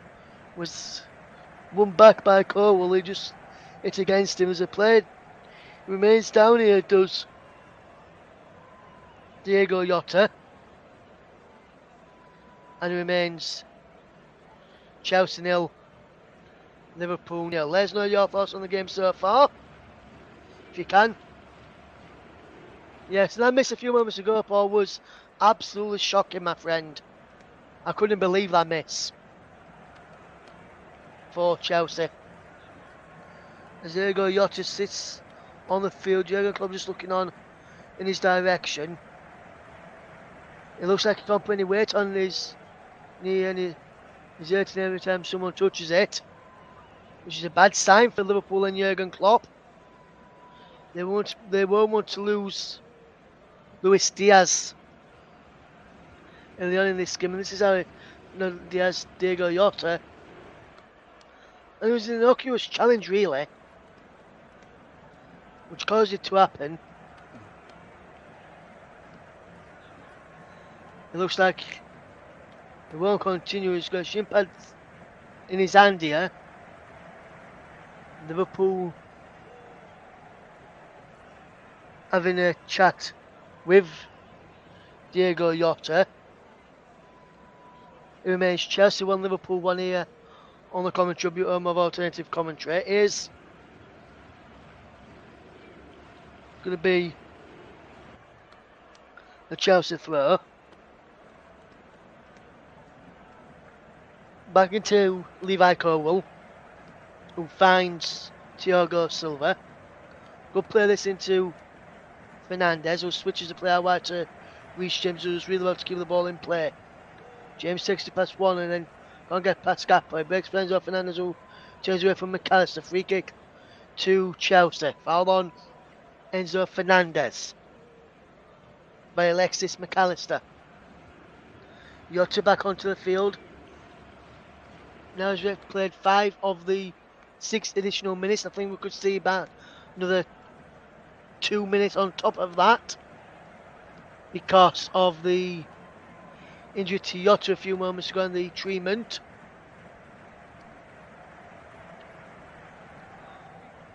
was won back by Cowell, he just hit against him as a play. Remains down here, does Diego Jota. And remains Chelsea 0, Liverpool 0. Let us know your thoughts on the game so far, if you can. Yes, and that miss a few moments ago, Paul, was absolutely shocking, my friend. I couldn't believe that miss for Chelsea. As Diego Jota sits on the field, Jurgen Klopp just looking on in his direction. It looks like he can't put any weight on his knee, and he's hurting every time someone touches it, which is a bad sign for Liverpool and Jurgen Klopp. They won't want to lose Luis Diaz early on in this game, and this is how Diego Jota. And it was an innocuous challenge, really, which caused it to happen. It looks like it won't continue. He's got a shin pad in his hand here. Liverpool having a chat with Diego Jota. It remains Chelsea 1, Liverpool 1 here on the commentary home of alternative commentary. Is going to be the Chelsea throw. Back into Levi Cowell, who finds Thiago Silva. Good play this into Fernandez, who switches the play out wide to Reece James, who's really well to keep the ball in play. James takes it past one and then can't get past Gappa. He breaks plans off Fernandez, who turns away from McAllister. Free kick to Chelsea. Foul on Enzo Fernandez by Alexis McAllister. Jota back onto the field. Now as we've played 5 of the 6 additional minutes, I think we could see about another 2 minutes on top of that because of the injury to Jota a few moments ago and the treatment.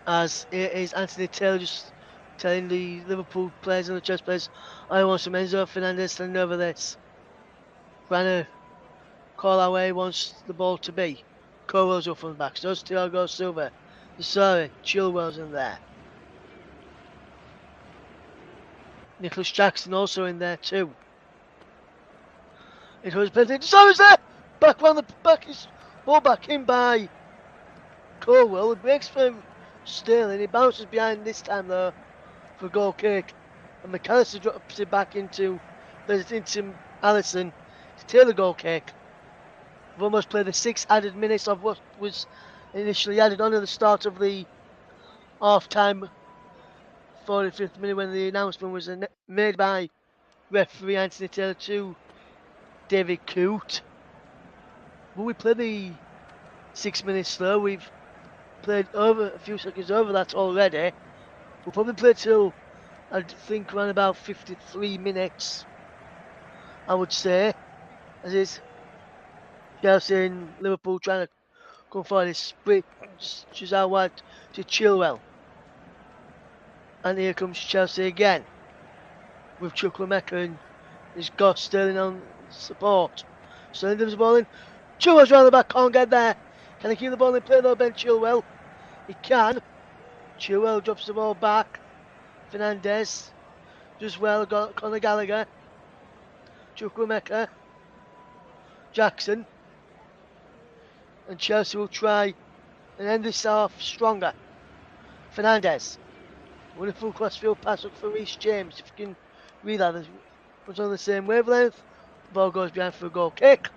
As it is Anthony Taylor just telling the Liverpool players and the Chelsea players, I want some Enzo Fernandez standing over this. Trying to call our way wants the ball to be. Cowell's up from the back, so does Thiago Silva. Sorry, Chilwell's in there. Nicholas Jackson also in there too. It was Benedict. Sorry's there! Back round the back, is ball back in by Cowell. It breaks for Sterling. He bounces behind this time though for a goal kick. And McAllister drops it back into Alisson to take the goal kick. We've almost played the 6 added minutes of what was initially added on at the start of the half-time 45th minute when the announcement was made by referee Anthony Taylor to David Coote. Will we play the 6 minutes slow? We've played over a few seconds over that already. We'll probably play till, I think, around about 53 minutes, I would say. As is Chelsea and Liverpool trying to come forward. It's split just out wide to Chilwell. And here comes Chelsea again with Chukwuemeka and he's got Sterling on support. Sterling gives the ball in. Chilwell's round the back, can't get there. Can he keep the ball in play though, Ben Chilwell? He can. Chilwell drops the ball back. Fernandez does well, got Conor Gallagher. Chukwuemeka. Jackson. And Chelsea will try and end this half stronger. Fernandez. Wonderful crossfield pass up for Reece James. If you can read that, was on the same wavelength. The ball goes behind for a goal kick.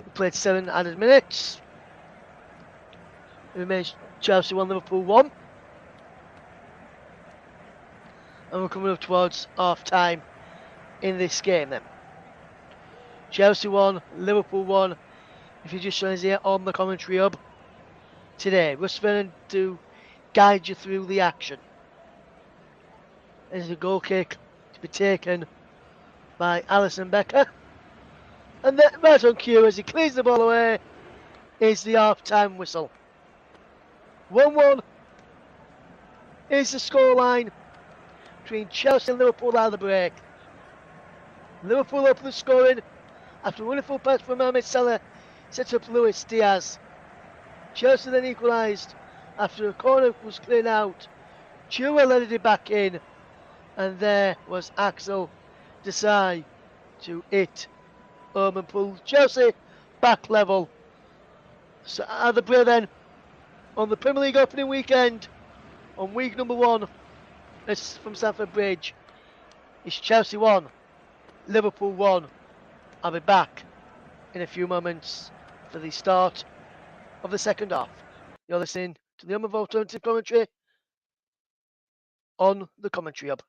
We played 7 added minutes. It remains Chelsea 1, Liverpool 1. And we're coming up towards half time in this game then. Chelsea 1, Liverpool 1. If you're just joining us here on the commentary hub today, Russ Vernon to guide you through the action. There's a goal kick to be taken by Alisson Becker. And then right on cue as he clears the ball away is the half-time whistle. 1-1 is the scoreline between Chelsea and Liverpool out of the break. Liverpool open the scoring after a wonderful pass from Mohamed Salah set up Luis Diaz. Chelsea then equalised after a corner was cleared out. Chilwell led it back in, and there was Axel Desai to hit home and pull Chelsea back level. So at the break then, on the Premier League opening weekend, on week number 1, it's from Stamford Bridge. It's Chelsea 1, Liverpool 1. I'll be back in a few moments for the start of the second half. You're listening to the Home of Alternative Commentary on the Commentary Hub.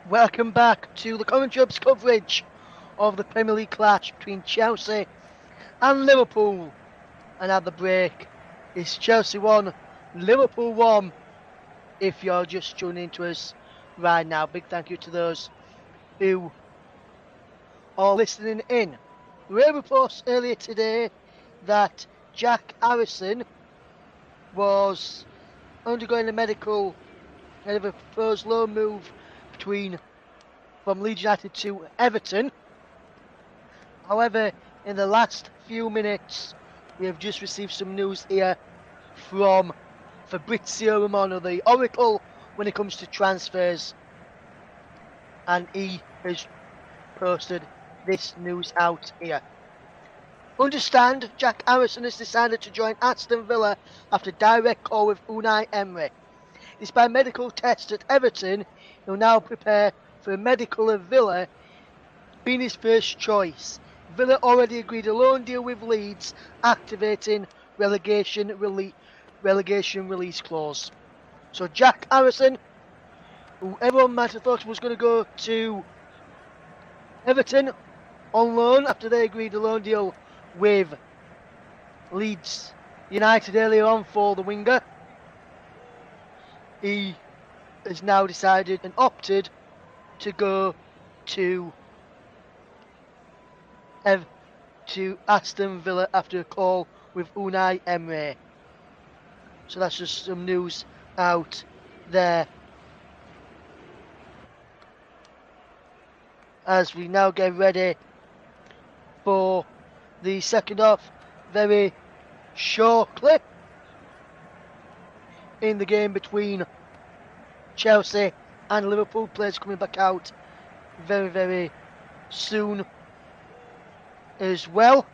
Welcome back to the Commentary Hub's coverage of the Premier League clash between Chelsea and Liverpool. And at the break, it's Chelsea 1, Liverpool 1. If you're just tuning into us right now, big thank you to those who are listening in. We had reports earlier today that Jack Harrison was undergoing a medical ahead of a proposed loan move from Leeds United to Everton. However, in the last few minutes, we have just received some news here from Fabrizio Romano, the oracle when it comes to transfers, and he has posted this news out here. Understand, Jack Harrison has decided to join Aston Villa after direct call with Unai Emery. Despite medical tests at Everton, he'll now prepare for a medical at Villa, being his first choice. Villa already agreed a loan deal with Leeds, activating relegation release clause. So Jack Harrison, who everyone might have thought was going to go to Everton on loan after they agreed a loan deal with Leeds United earlier on for the winger, he has now decided and opted to go to Aston Villa after a call with Unai Emery. So that's just some news out there. As we now get ready for the second half, very shortly in the game between Chelsea and Liverpool. Players coming back out very, very soon as well,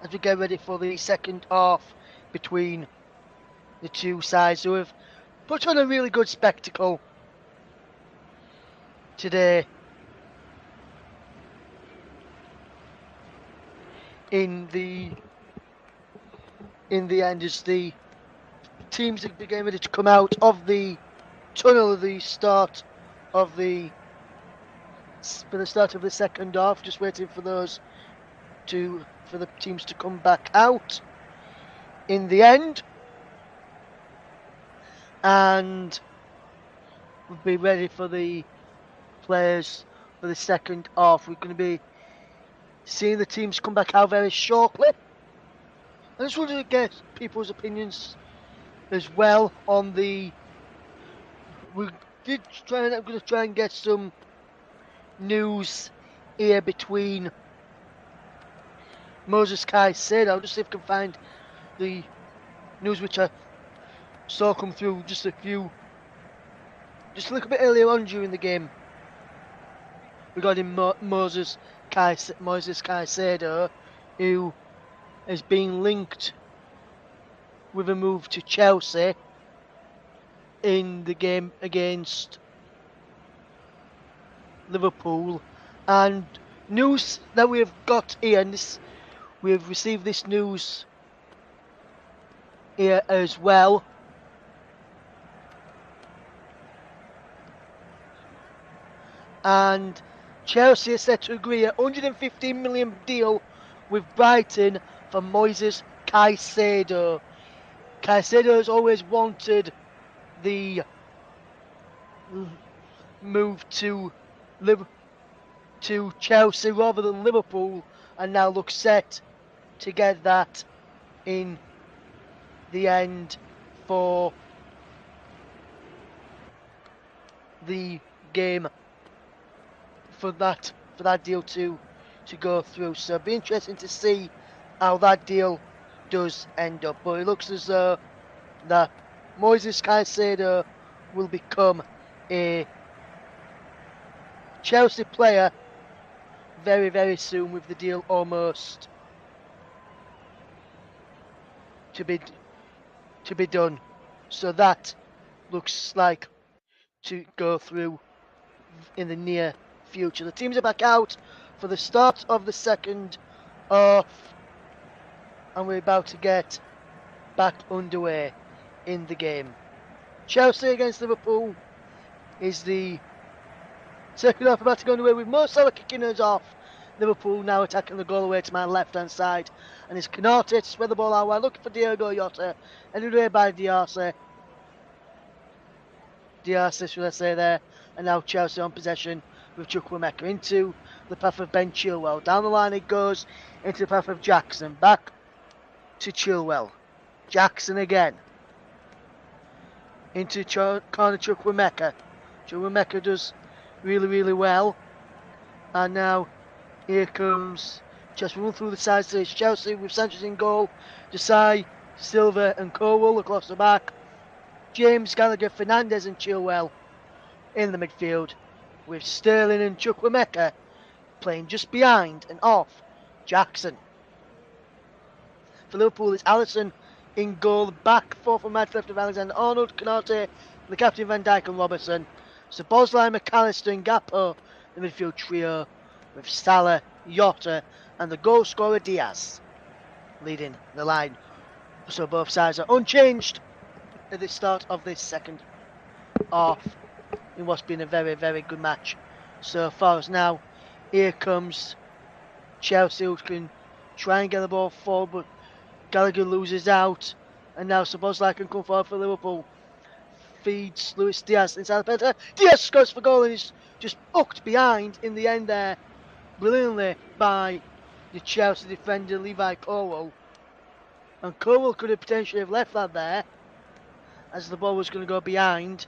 as we get ready for the second half between the two sides who have put on a really good spectacle today in the end, as the teams are getting ready to come out of the tunnel at the start of the start of the second half, just waiting for the teams to come back out in the end, and we'll be ready for the players for the second half. We're going to be seeing the teams come back out very shortly. I just wanted to get people's opinions as well on the. I'm going to try and get some news here between Moses Caicedo. I'll just see if I can find the news which I saw come through just a little bit earlier on during the game regarding Moses Caicedo, who has been linked with a move to Chelsea in the game against Liverpool. And news that we have got here, and we have received this news here as well. And Chelsea are set to agree a £115 million deal with Brighton for Moises Caicedo. Caicedo has always wanted the move to Chelsea rather than Liverpool, and now looks set to get that in the end for the game, for that deal to go through. So it'll be interesting to see how that deal does end up. But it looks as though that Moises Caicedo will become a Chelsea player very, very soon, with the deal almost to be done. So that looks like to go through in the near future. The teams are back out for the start of the second half, and we're about to get back underway in the game. Chelsea against Liverpool is the second half about to go underway with Mo Salah kicking us off. Liverpool now attacking the goal away to my left-hand side. And it's Canate to spread the ball out wide, looking for Diogo Jota. Headed away by Diarse. Diarse, should I say there. And now Chelsea on possession with Chukwuemeka into the path of Ben Chilwell. Down the line it goes into the path of Jackson. Back to Chilwell. Jackson again. Into corner Chukwuemeka. Chukwuemeka does really well. And now here comes just run through the sides. So it's Chelsea with Sanchez in goal. Desai, Silva and Cowell across the back. James, Gallagher, Fernandes and Chilwell in the midfield. With Sterling and Chukwuemeka playing just behind and off Jackson. For Liverpool, it's Alisson in goal. Back four from right to left of Alexander Arnold, Canate, the captain Van Dijk and Robertson. Szoboszlai, McAllister and Gakpo, the midfield trio with Salah, Jota and the goal scorer Diaz leading the line. So both sides are unchanged at the start of this second half in what's been a very good match so far. As now here comes Chelsea, who can try and get the ball forward, but Gallagher loses out, and now Szoboszlai can come forward for Liverpool. Feeds Luis Diaz inside the penalty. Diaz scores for goal and he's just hooked behind in the end there brilliantly by the Chelsea defender Levi Cowell. And Cowell could have potentially have left that there as the ball was going to go behind.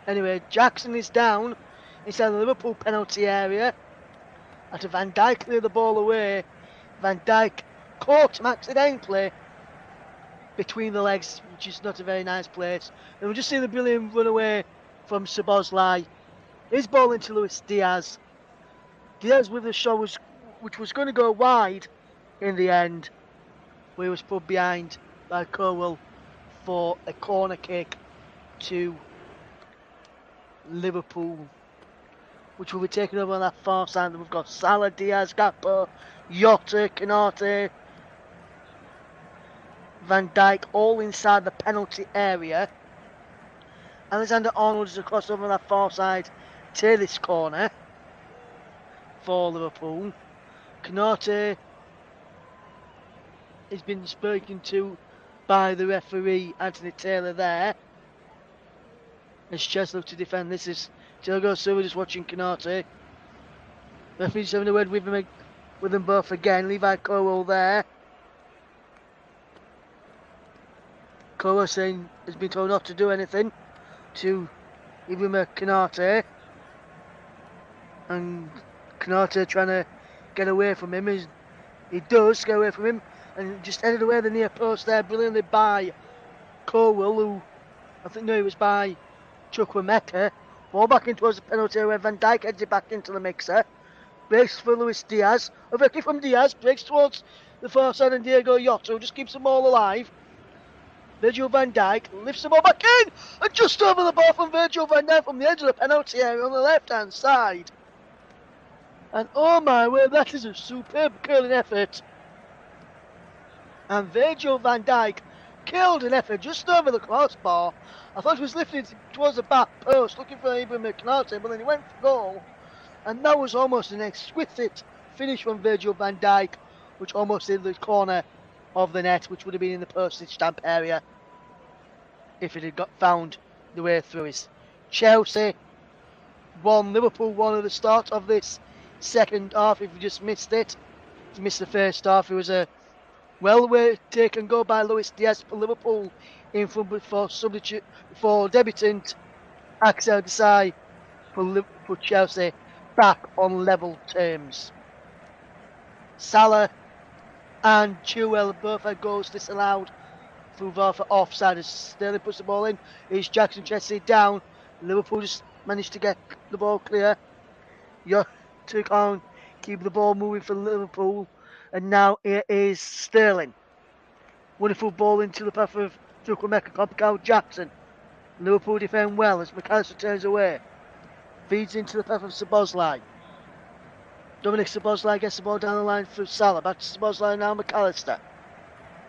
Anyway, Jackson is down inside the Liverpool penalty area after Van Dijk cleared the ball away. Van Dijk caught him accidentally between the legs, which is not a very nice place. And we'll just see the brilliant run away from Szoboszlai. His ball into Luis Diaz. Diaz with a shot which was going to go wide in the end, where he was put behind by Cowell for a corner kick to Liverpool, which will be taken over on that far side. We've got Salah, Diaz, Gakpo, Jota, Canate, Van Dijk all inside the penalty area. Alexander Arnold is across over on that far side to this corner for Liverpool. Canate has been spoken to by the referee Anthony Taylor there. As Chelsea look to defend. This is Thiago Silva just watching Canate. Referee's having a word with them both again. Levi Cowell there. Cowell saying has been told not to do anything to Ibrahima Canate. And Canate trying to get away from him. He does get away from him and just headed away the near post there brilliantly by Cowell, who I think it was by Chukwuemeka. Ball back in towards the penalty area. Van Dijk heads it back into the mixer. Breaks for Luis Diaz. Over kick from Diaz. Breaks towards the far side and Diogo Jota, who just keeps them all alive. Virgil van Dijk lifts the ball back in and just over the ball from Virgil van Dijk from the edge of the penalty area on the left hand side. And oh my word, that is a superb curling effort. And Virgil van Dijk killed an effort just over the crossbar. I thought he was lifting towards the back post looking for Ibrahima Canate, but then he went for goal. And that was almost an exquisite finish from Virgil van Dijk, which almost hit the corner of the net, which would have been in the postage stamp area if it had got found the way through. His Chelsea 1, Liverpool 1 at the start of this second half. If you just missed it, if you missed the first half, it was a well taken goal by Luis Diaz for Liverpool in front for substitute for debutant Axel Desai for Chelsea back on level terms. Salah and Chilwell both had goals disallowed through VAR for offside as Sterling puts the ball in. It's Jackson Chelsea down. Liverpool just managed to get the ball clear. Took on, keep the ball moving for Liverpool. And now it is Sterling. Wonderful ball into the path of Chukwuemeka, copycat Jackson. Liverpool defend well as McAllister turns away. Feeds into the path of Szoboszlai. Dominic Szoboszlai gets the ball down the line through Salah. Back to Szoboszlai now, McAllister.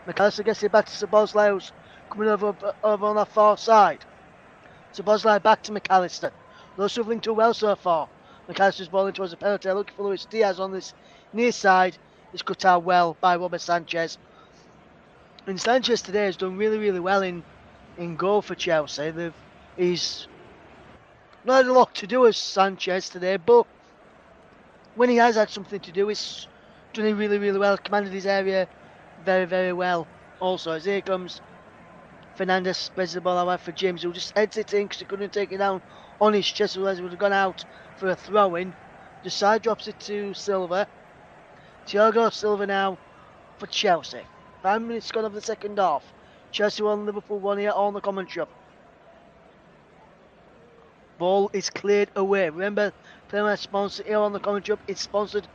McAllister gets it back to Szoboszlai, who's coming over on that far side. So Bosley back to McAllister. Those who've linked too well so far. McAllister's balling towards the penalty, looking for Luis Diaz on this near side. It's cut out well by Robert Sanchez. And Sanchez today has done really, really well in goal for Chelsea. He's not had a lot to do as Sanchez today, but when he has had something to do, he's done it really, really well. Commanded his area very, very well. Also, as here comes Fernandez, spreads the ball out for James, who just heads it in because he couldn't take it down on his chest, otherwise he would have gone out for a throw-in. The side drops it to Silva. Thiago Silva now for Chelsea. 5 minutes gone of the second half. Chelsea 1, Liverpool 1 here on the commentary. Ball is cleared away. Remember, Player Match sponsor here on the commentary. It's sponsored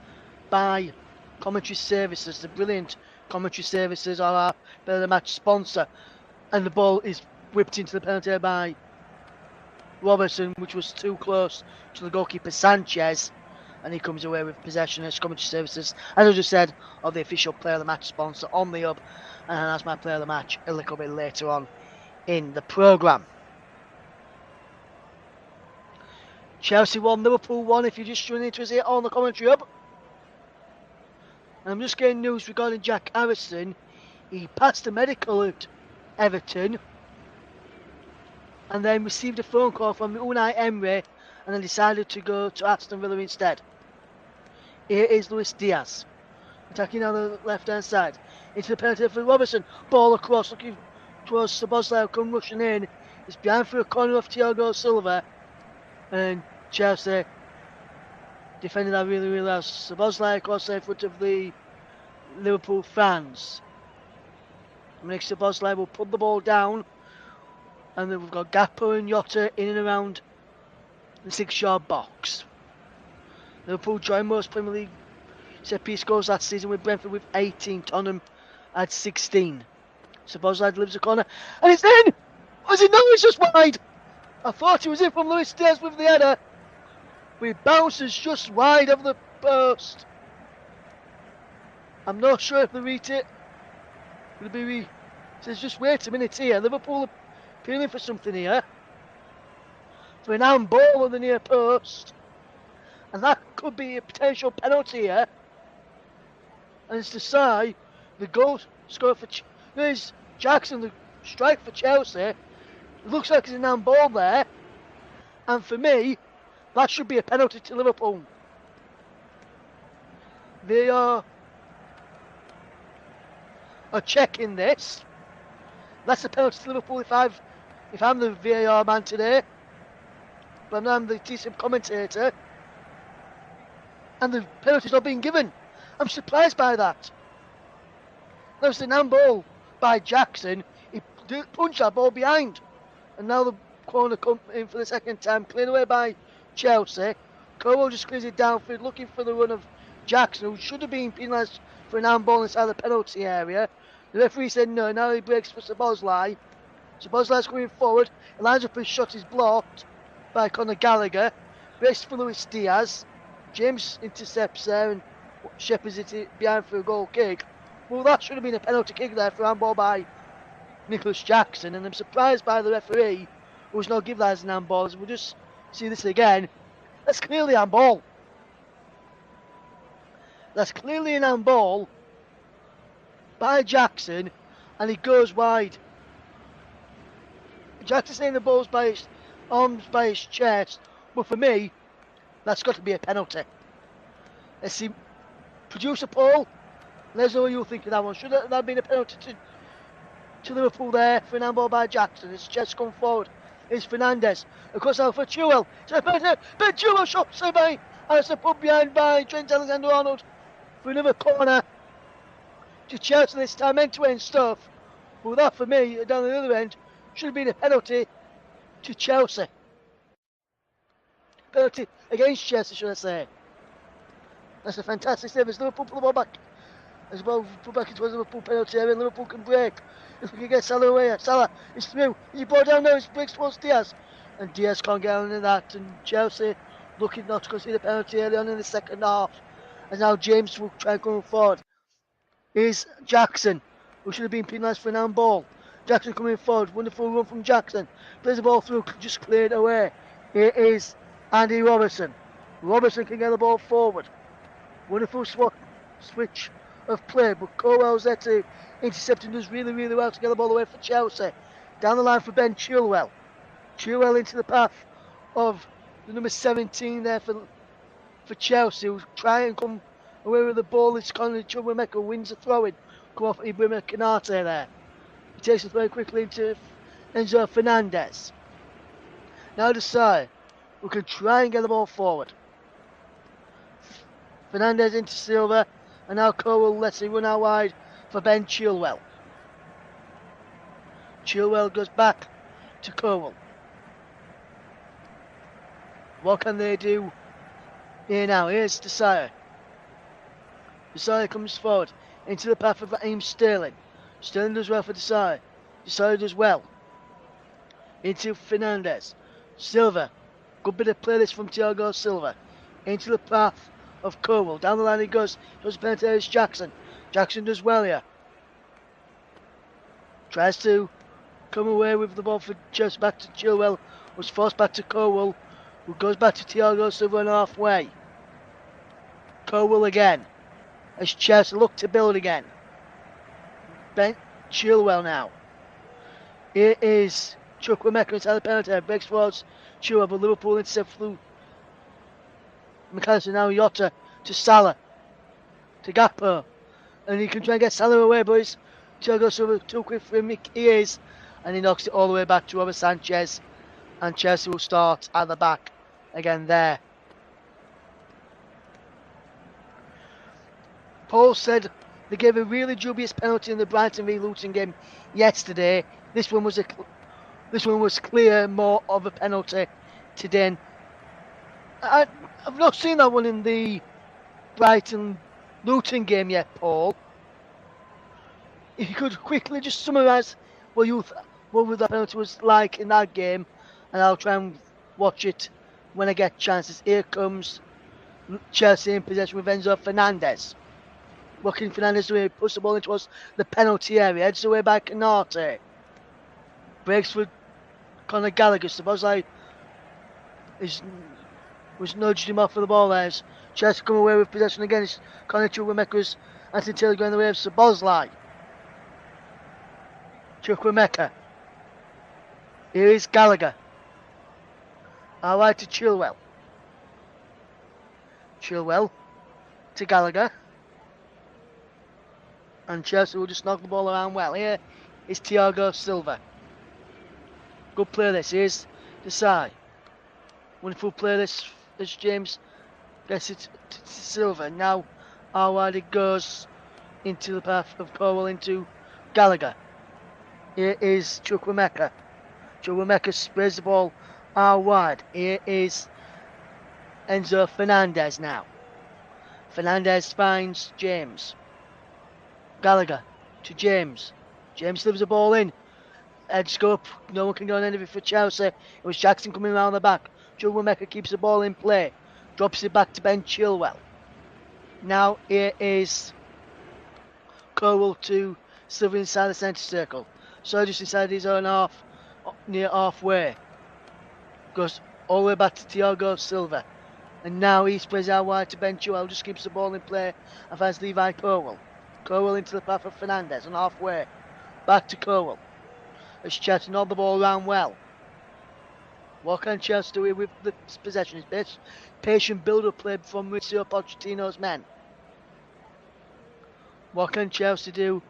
by Commentary Services. The brilliant Commentary Services are our Player Match sponsor. And the ball is whipped into the penalty area by Robertson, which was too close to the goalkeeper Sanchez. And he comes away with possession as Commentary Services, as I just said, of the official Player of the Match sponsor on the hub. And that's my Player of the Match a little bit later on in the programme. Chelsea 1, Liverpool 1, if you're just tuning into us here on the commentary hub. And I'm just getting news regarding Jack Harrison. He passed the medical at Everton and then received a phone call from Unai Emery and then decided to go to Aston Villa instead. Here is Luis Diaz attacking on the left hand side into the penalty for Robertson. Ball across, looking towards Szoboszlai, come rushing in. It's behind for a corner of Thiago Silva, and Chelsea defending that really, really well. Szoboszlai across in front of the Liverpool fans. Next, Szoboszlai will put the ball down, and then we've got Gakpo and Jota in and around the 6-yard box. Liverpool joined most Premier League set-piece goals last season with Brentford with 18. Tottenham had 16. Szoboszlai delivers a corner, and it's in! Was it? No, it's just wide! I thought it was in from Luis Diaz with the header, but it bounces just wide of the post. I'm not sure if they reach it. Will it be says just wait a minute here. Liverpool are appealing for something here. For an handball on the near post. And that could be a potential penalty here. And it's Desai, the goal scorer for there's Jackson, the strike for Chelsea. It looks like it's an handball there. And for me, that should be a penalty to Liverpool. They are checking this. That's a penalty to Liverpool if I'm the VAR man today. But I'm the TCM commentator. And the penalty's not being given. I'm surprised by that. That was an handball by Jackson. He punched that ball behind. And now the corner come in for the second time. Cleared away by Chelsea. Cole just clears it down for looking for the run of Jackson, who should have been penalised for an handball inside the penalty area. The referee said no. Now he breaks for Szoboszlai. Szoboszlai's coming forward. He lines up his shot is blocked by Conor Gallagher. Breaks for Luis Diaz. James intercepts there and shepherds it behind for a goal kick. Well, that should have been a penalty kick there for handball by Nicholas Jackson, and I'm surprised by the referee who's not given that as an handball. As we'll just see this again. That's clearly a handball. That's clearly an handball by Jackson, and he goes wide. Jackson's saying the ball's by his arms, by his chest, but for me, that's got to be a penalty. Let's see. Producer Paul, let us know what you think of that one. Should that have been a penalty to Liverpool there for an handball by Jackson? His chest come forward. It's Fernandez. Of course, now for Chilwell. It's a penalty. But Chilwell shot saved by Alistair, put behind by Trent Alexander-Arnold for another corner to Chelsea this time. End-to-end stuff. Well, that for me, down the other end, should have been a penalty to Chelsea. Penalty against Chelsea, should I say. That's a fantastic save as Liverpool pull the ball back. As well, put back into the Liverpool penalty area, and Liverpool can break. If we can get Salah away, Salah is through. He brought down now, he breaks towards Diaz. And Diaz can't get on in that. And Chelsea looking not to concede a penalty early on in the second half. And now James will try going forward. Here's Jackson, who should have been penalised for an handball. Jackson coming forward. Wonderful run from Jackson. Plays the ball through, just cleared away. Here is Andy Robertson. Robertson can get the ball forward. Wonderful switch of play, but Colwell's there to intercept and does really, really well to get the ball away for Chelsea. Down the line for Ben Chilwell. Chilwell into the path of the number 17 there for Chelsea, who try and come away with the ball. It's Conor Chukwuemeka wins the throw-in. Come off Ibrahima Konate there. He takes it very quickly into Enzo Fernandez. Now Desai, who can try and get the ball forward. Fernandez into Silva, and now Colwell lets it run out wide for Ben Chilwell. Chilwell goes back to Colwell. What can they do here now? Here's Desai. Desai comes forward into the path of Raheem Sterling. Sterling does well for Desai. Desai does well. Into Fernandez. Silva. Good bit of play this from Thiago Silva. Into the path of Colwell. Down the line he goes. Does penalty Jackson. Jackson does well here. Tries to come away with the ball for just back to Chilwell. Was forced back to Colwell, who goes back to Thiago Silva and halfway. Colwell again. As Chelsea look to build again. Ben Chilwell now. Here is Chukwuemeka inside the penalty. Breaks towards Chilwell, but Liverpool intercept through McAllister. Now Jota to Salah. To Gakpo. And he can try and get Salah away, but it's Thiago Silva too quick for him. He is. And he knocks it all the way back to Robert Sanchez. And Chelsea will start at the back again there. Paul said they gave a really dubious penalty in the Brighton v Luton game yesterday. This one was clear more of a penalty today. I've not seen that one in the Brighton Luton game yet, Paul. If you could quickly just summarise what that penalty was like in that game, and I'll try and watch it when I get chances. Here comes Chelsea in possession with Enzo Fernandez. What can Fernandez do? He puts the ball in towards the penalty area. Heads away by Konate. Breaks for Conor Gallagher. Szoboszlai was nudged him off for the ball there. Chelsea come away with possession again. It's Conor Chukwuemeka's Anthony Taylor going the way of Szoboszlai. Chukwuemeka. Here is Gallagher. All right to Chilwell. Chilwell to Gallagher. And Chelsea will just knock the ball around well. Here is Thiago Silva. Good play this. Here's Desai. Wonderful play this. This James gets it to Silva. Now how wide it goes into the path of Colwell into Gallagher. Here is Chukwuemeka. Chukwuemeka sprays the ball out wide. Here is Enzo Fernandez now. Fernandez finds James. Gallagher to James. James slips the ball in. Edge up. No one can go on anything for Chelsea. It was Jackson coming around the back. Chukwuemeka keeps the ball in play. Drops it back to Ben Chilwell. Now here is Colwell to Silva inside the centre circle. So just inside his own half, near halfway. Goes all the way back to Thiago Silva. And now he plays out wide to Ben Chilwell. Just keeps the ball in play and finds Levi Colwell. Colwell into the path of Fernandez and halfway. Back to Colwell. As Chelsea nod the ball around well. What can Chelsea do with the possession? It's patient build-up play from Mauricio Pochettino's men. What can Chelsea do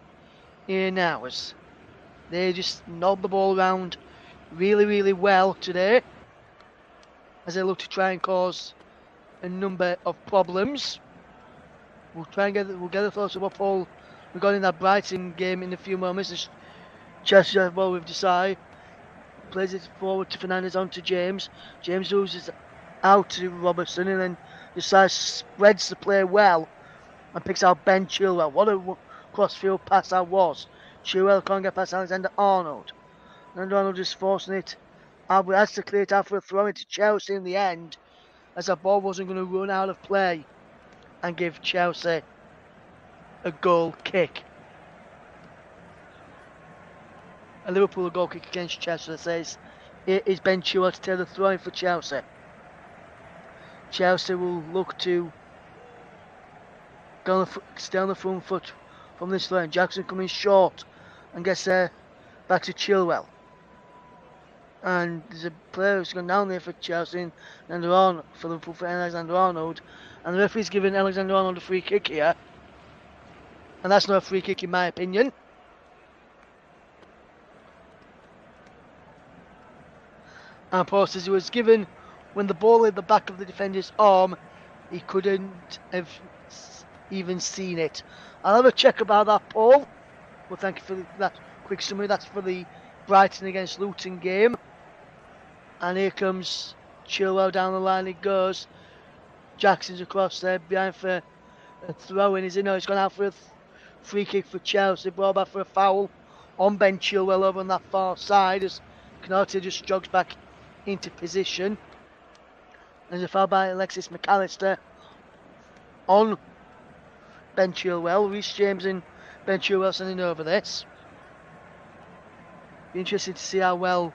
here now? As they just nod the ball around really, really well today. As they look to try and cause a number of problems. We'll get the thoughts of what Paul we got in that Brighton game in a few moments. As Chelsea have ball with Desai. Plays it forward to Fernandez on to James. James loses out to Robertson and then Desai spreads the play well and picks out Ben Chilwell. What a crossfield pass that was. Chilwell can't get past Alexander Arnold. And Arnold just forcing it. Albert has to clear it out for a throw into Chelsea in the end, as that ball wasn't going to run out of play and give Chelsea a goal kick. a Liverpool goal kick against Chelsea that says it is Ben Chilwell to take the throw in for Chelsea. Chelsea will look to stay on the front foot from this line. Jackson coming short and gets back to Chilwell. And there's a player who's gone down there for Chelsea, Alexander Arnold, for Liverpool for Alexander Arnold. And the referee's giving Alexander Arnold a free kick here. And that's not a free kick in my opinion. And Paul says he was given when the ball hit the back of the defender's arm, he couldn't have even seen it. I'll have a check about that, Paul. Well, thank you for that quick summary. That's for the Brighton against Luton game. And here comes Chilwell down the line. He goes. Jackson's across there behind for a throw-in. He's gone out for a free kick for Chelsea. Brought back for a foul on Ben Chilwell over on that far side as Canate just jogs back into position. There's a foul by Alexis McAllister on Ben Chilwell. Reece James and Ben Chilwell sending over this. Be interested to see how well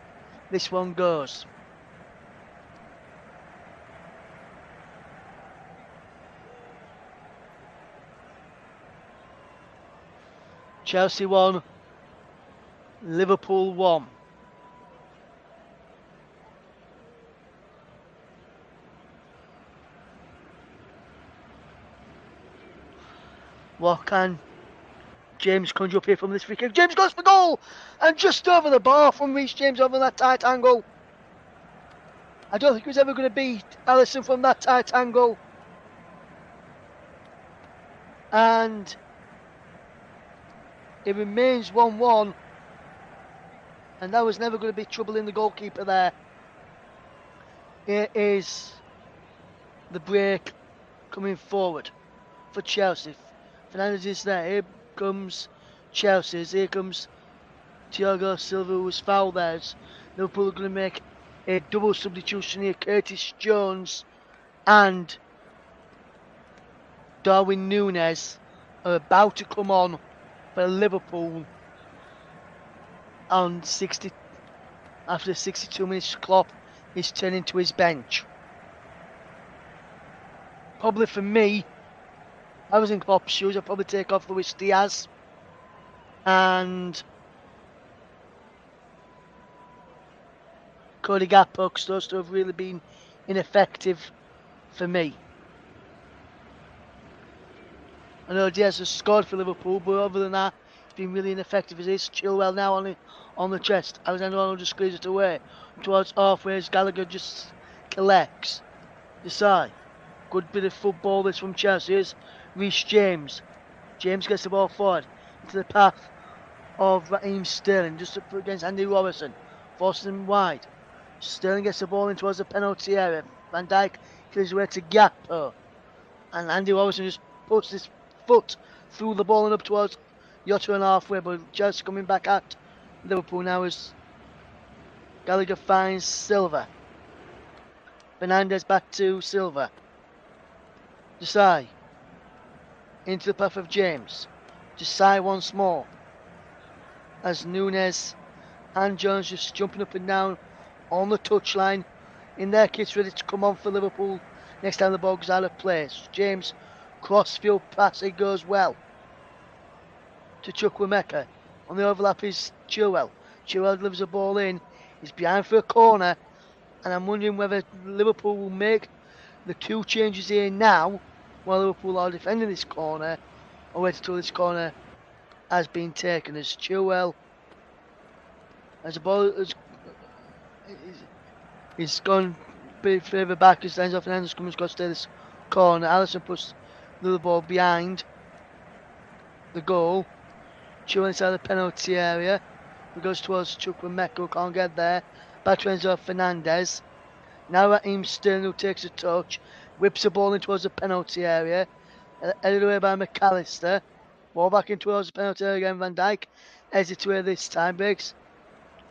this one goes. Chelsea 1, Liverpool 1. What can James conjure up here from this free kick? James goes for goal! And just over the bar from Reece James over that tight angle. I don't think he was ever going to beat Alisson from that tight angle. And it remains 1-1. And that was never going to be troubling the goalkeeper there. Here is the break coming forward for Chelsea. Fernandes is there. Here comes Chelsea's. Here comes Thiago Silva, who was fouled there. Liverpool are going to make a double substitution here. Curtis Jones and Darwin Núñez are about to come on for Liverpool on 60. After 62 minutes, Klopp is turning to his bench. Probably for me, I was in Klopp's shoes, I'd probably take off Luis Diaz and Cody Gakpo, because those two have really been ineffective for me. I know Diaz has scored for Liverpool, but other than that, it's been really ineffective as is. Chilwell now on the chest. Alexander Arnold just squeezes it away towards halfway as Gallagher just collects. Desai. Good bit of football this from Chelsea. Here's Reece James. James gets the ball forward into the path of Raheem Sterling, just up against Andy Robertson. Forces him wide. Sterling gets the ball in towards the penalty area. Van Dijk clears his way to Gakpo. And Andy Robertson just puts his foot through the ball and up towards Jota and halfway, but just coming back at Liverpool now as Gallagher finds Silva. Fernandes back to Silva. Desai. Into the path of James. Desai once more. As Núñez and Jones just jumping up and down on the touchline in their kits ready to come on for Liverpool next time the ball goes out of place. James crossfield pass, it goes well to Chukwuemeka. On the overlap is Chilwell. Chilwell delivers the ball in. He's behind for a corner, and I'm wondering whether Liverpool will make the two changes here now while Liverpool are defending this corner, or wait until this corner has been taken. As Chilwell, as the ball he's gone a bit further back as Enzo Fernandez comes across to this corner. Alisson puts the ball behind the goal. Chilwell inside the penalty area. He goes towards Chukwuemeka, can't get there. Back to Enzo Fernandez. Now Raheem Sterling, who takes a touch, whips the ball in towards the penalty area. Headed away by McAllister. Ball back in towards the penalty area again. Van Dijk heads it away this time. Breaks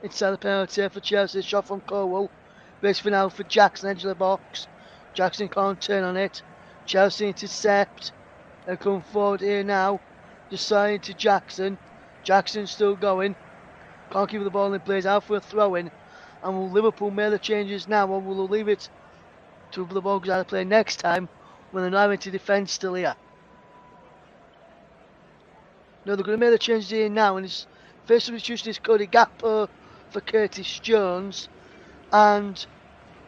inside the penalty area for Chelsea. Shot from Colwell. Breaks for now for Jackson, edge of the box. Jackson can't turn on it. Chelsea intercept. They come forward here now. Deciding to Jackson. Jackson still going. Can't keep the ball in plays out for a throw in. And will Liverpool make the changes now, or will they leave it to the ball goes out of play next time when they're not having to defend still here? No, they're going to make the changes here now, and his first substitution is Cody Gakpo for Curtis Jones and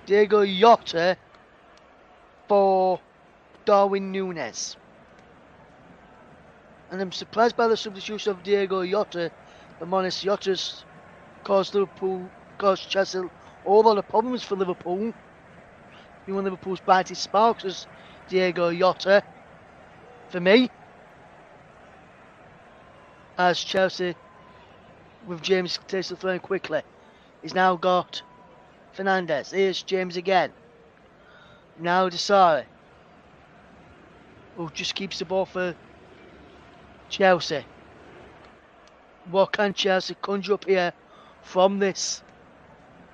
Diego Jota for Darwin Núñez. And I'm surprised by the substitution of Diego Jota. If I'm honest, Jota's caused Chelsea all lot of problems for Liverpool. One of Liverpool's brightest sparks was Diego Jota for me. As Chelsea, with James Taylor throwing quickly, he's now got Fernandes. Here's James again. Now Desari, who just keeps the ball for Chelsea. What can Chelsea conjure up here from this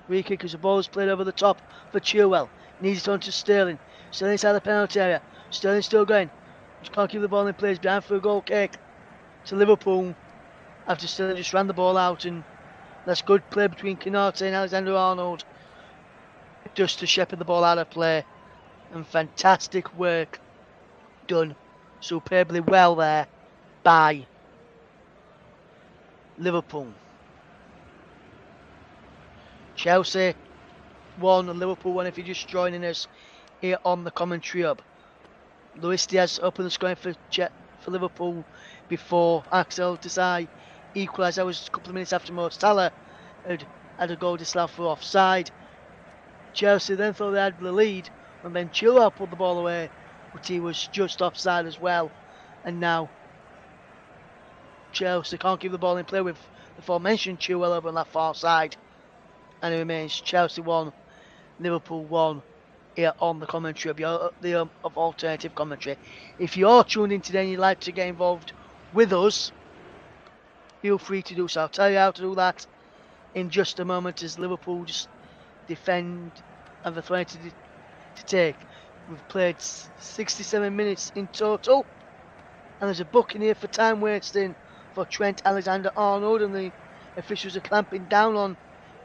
free kick as the ball is played over the top for Chilwell? Needs it on to Sterling. Sterling inside the penalty area. Sterling still going. Just can't keep the ball in place. Behind for a goal kick to Liverpool after Sterling just ran the ball out, and that's good play between Konate and Alexander-Arnold just to shepherd the ball out of play, and fantastic work done superbly well there by Liverpool. Chelsea 1, Liverpool 1 if you're just joining us here on the commentary hub. Luis Diaz opened the scoring for Liverpool before Axel Desai equalised. That was a couple of minutes after Mo Salah had a goal disallowed for offside. Chelsea then thought they had the lead, and then Chilwell pulled the ball away, but he was just offside as well. And now Chelsea can't keep the ball in play with the aforementioned Chilwell over on that far side, and it remains Chelsea 1, Liverpool 1 here on the commentary of alternative commentary. If you're tuned in today and you'd like to get involved with us, feel free to do so. I'll tell you how to do that in just a moment as Liverpool just defend and the threat to take. We've played 67 minutes in total, and there's a booking here for time wasting for Trent Alexander-Arnold, and the officials are clamping down on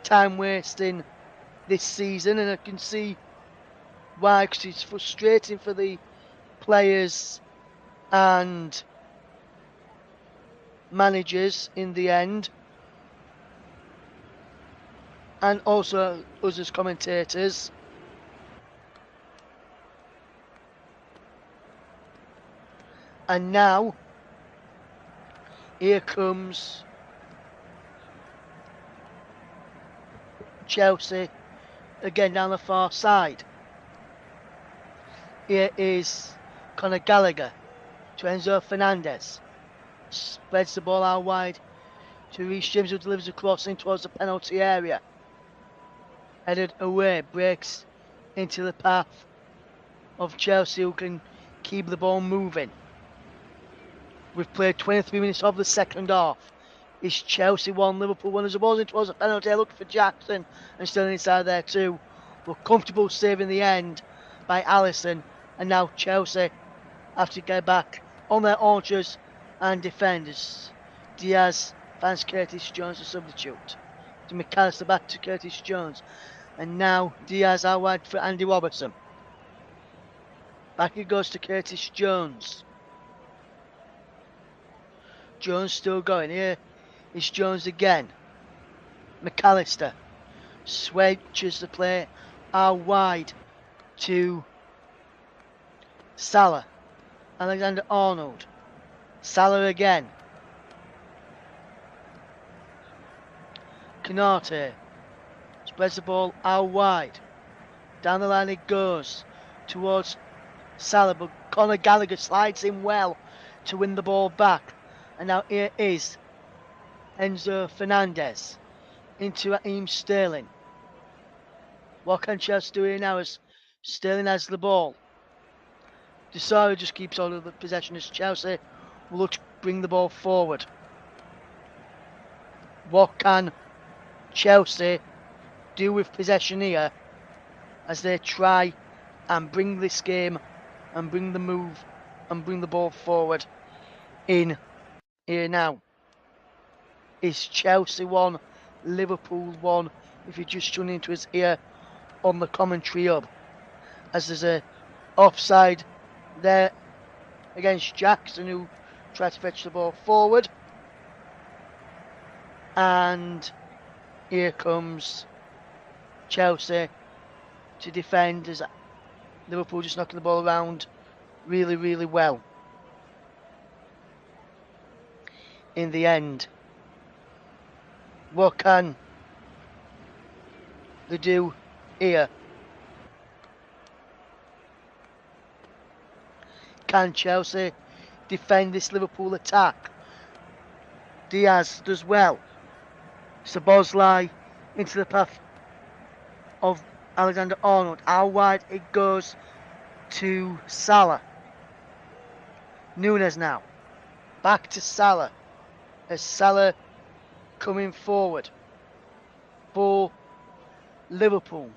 time wasting this season, and I can see why, because it's frustrating for the players and managers in the end, and also us as commentators. And now here comes Chelsea again down the far side. Here is Conor Gallagher to Enzo Fernandez. Spreads the ball out wide to Reece James, who delivers a cross in towards the penalty area. Headed away, breaks into the path of Chelsea, who can keep the ball moving. We've played 23 minutes of the second half. It's Chelsea 1, Liverpool 1 as the ball's in towards the penalty. Looking for Jackson and still inside there too. But comfortable save in the end by Alisson. And now Chelsea have to get back on their haunches and defenders. Diaz finds Curtis Jones to substitute. To McAllister, back to Curtis Jones. And now Diaz out wide for Andy Robertson. Back it goes to Curtis Jones. Jones still going. Here is Jones again. McAllister switches the play out wide to Salah. Alexander-Arnold. Salah again. Konate spreads the ball out wide. Down the line it goes towards Salah, but Conor Gallagher slides in well to win the ball back. And now here is Enzo Fernandez into Raheem Sterling. What can Chelsea do here now as Sterling has the ball? Desari just keeps hold of the possession as Chelsea will look to bring the ball forward. What can Chelsea do with possession here as they try and bring this game and bring the move and bring the ball forward in here now? Is Chelsea 1, Liverpool 1 if you're just tuning into us here on the commentary hub. As there's a offside there against Jackson, who tried to fetch the ball forward. And here comes Chelsea to defend, as Liverpool just knocking the ball around really, really well. In the end, what can they do here? Can Chelsea defend this Liverpool attack? Diaz does well. Szoboszlai into the path of Alexander-Arnold. How wide it goes to Salah. Nunes now. Back to Salah. As Salah coming forward for Liverpool.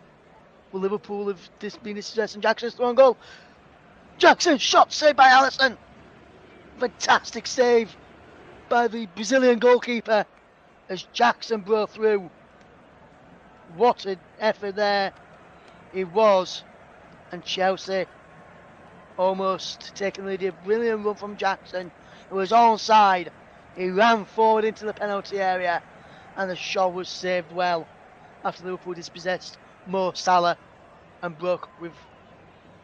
Will Liverpool have been dispossessed and Jackson's thrown goal? Jackson shot saved by Alisson. Fantastic save by the Brazilian goalkeeper as Jackson broke through. What an effort there it was. And Chelsea almost taking the lead. A brilliant run from Jackson. It was onside. He ran forward into the penalty area and the shot was saved well after Liverpool dispossessed Mo Salah and broke with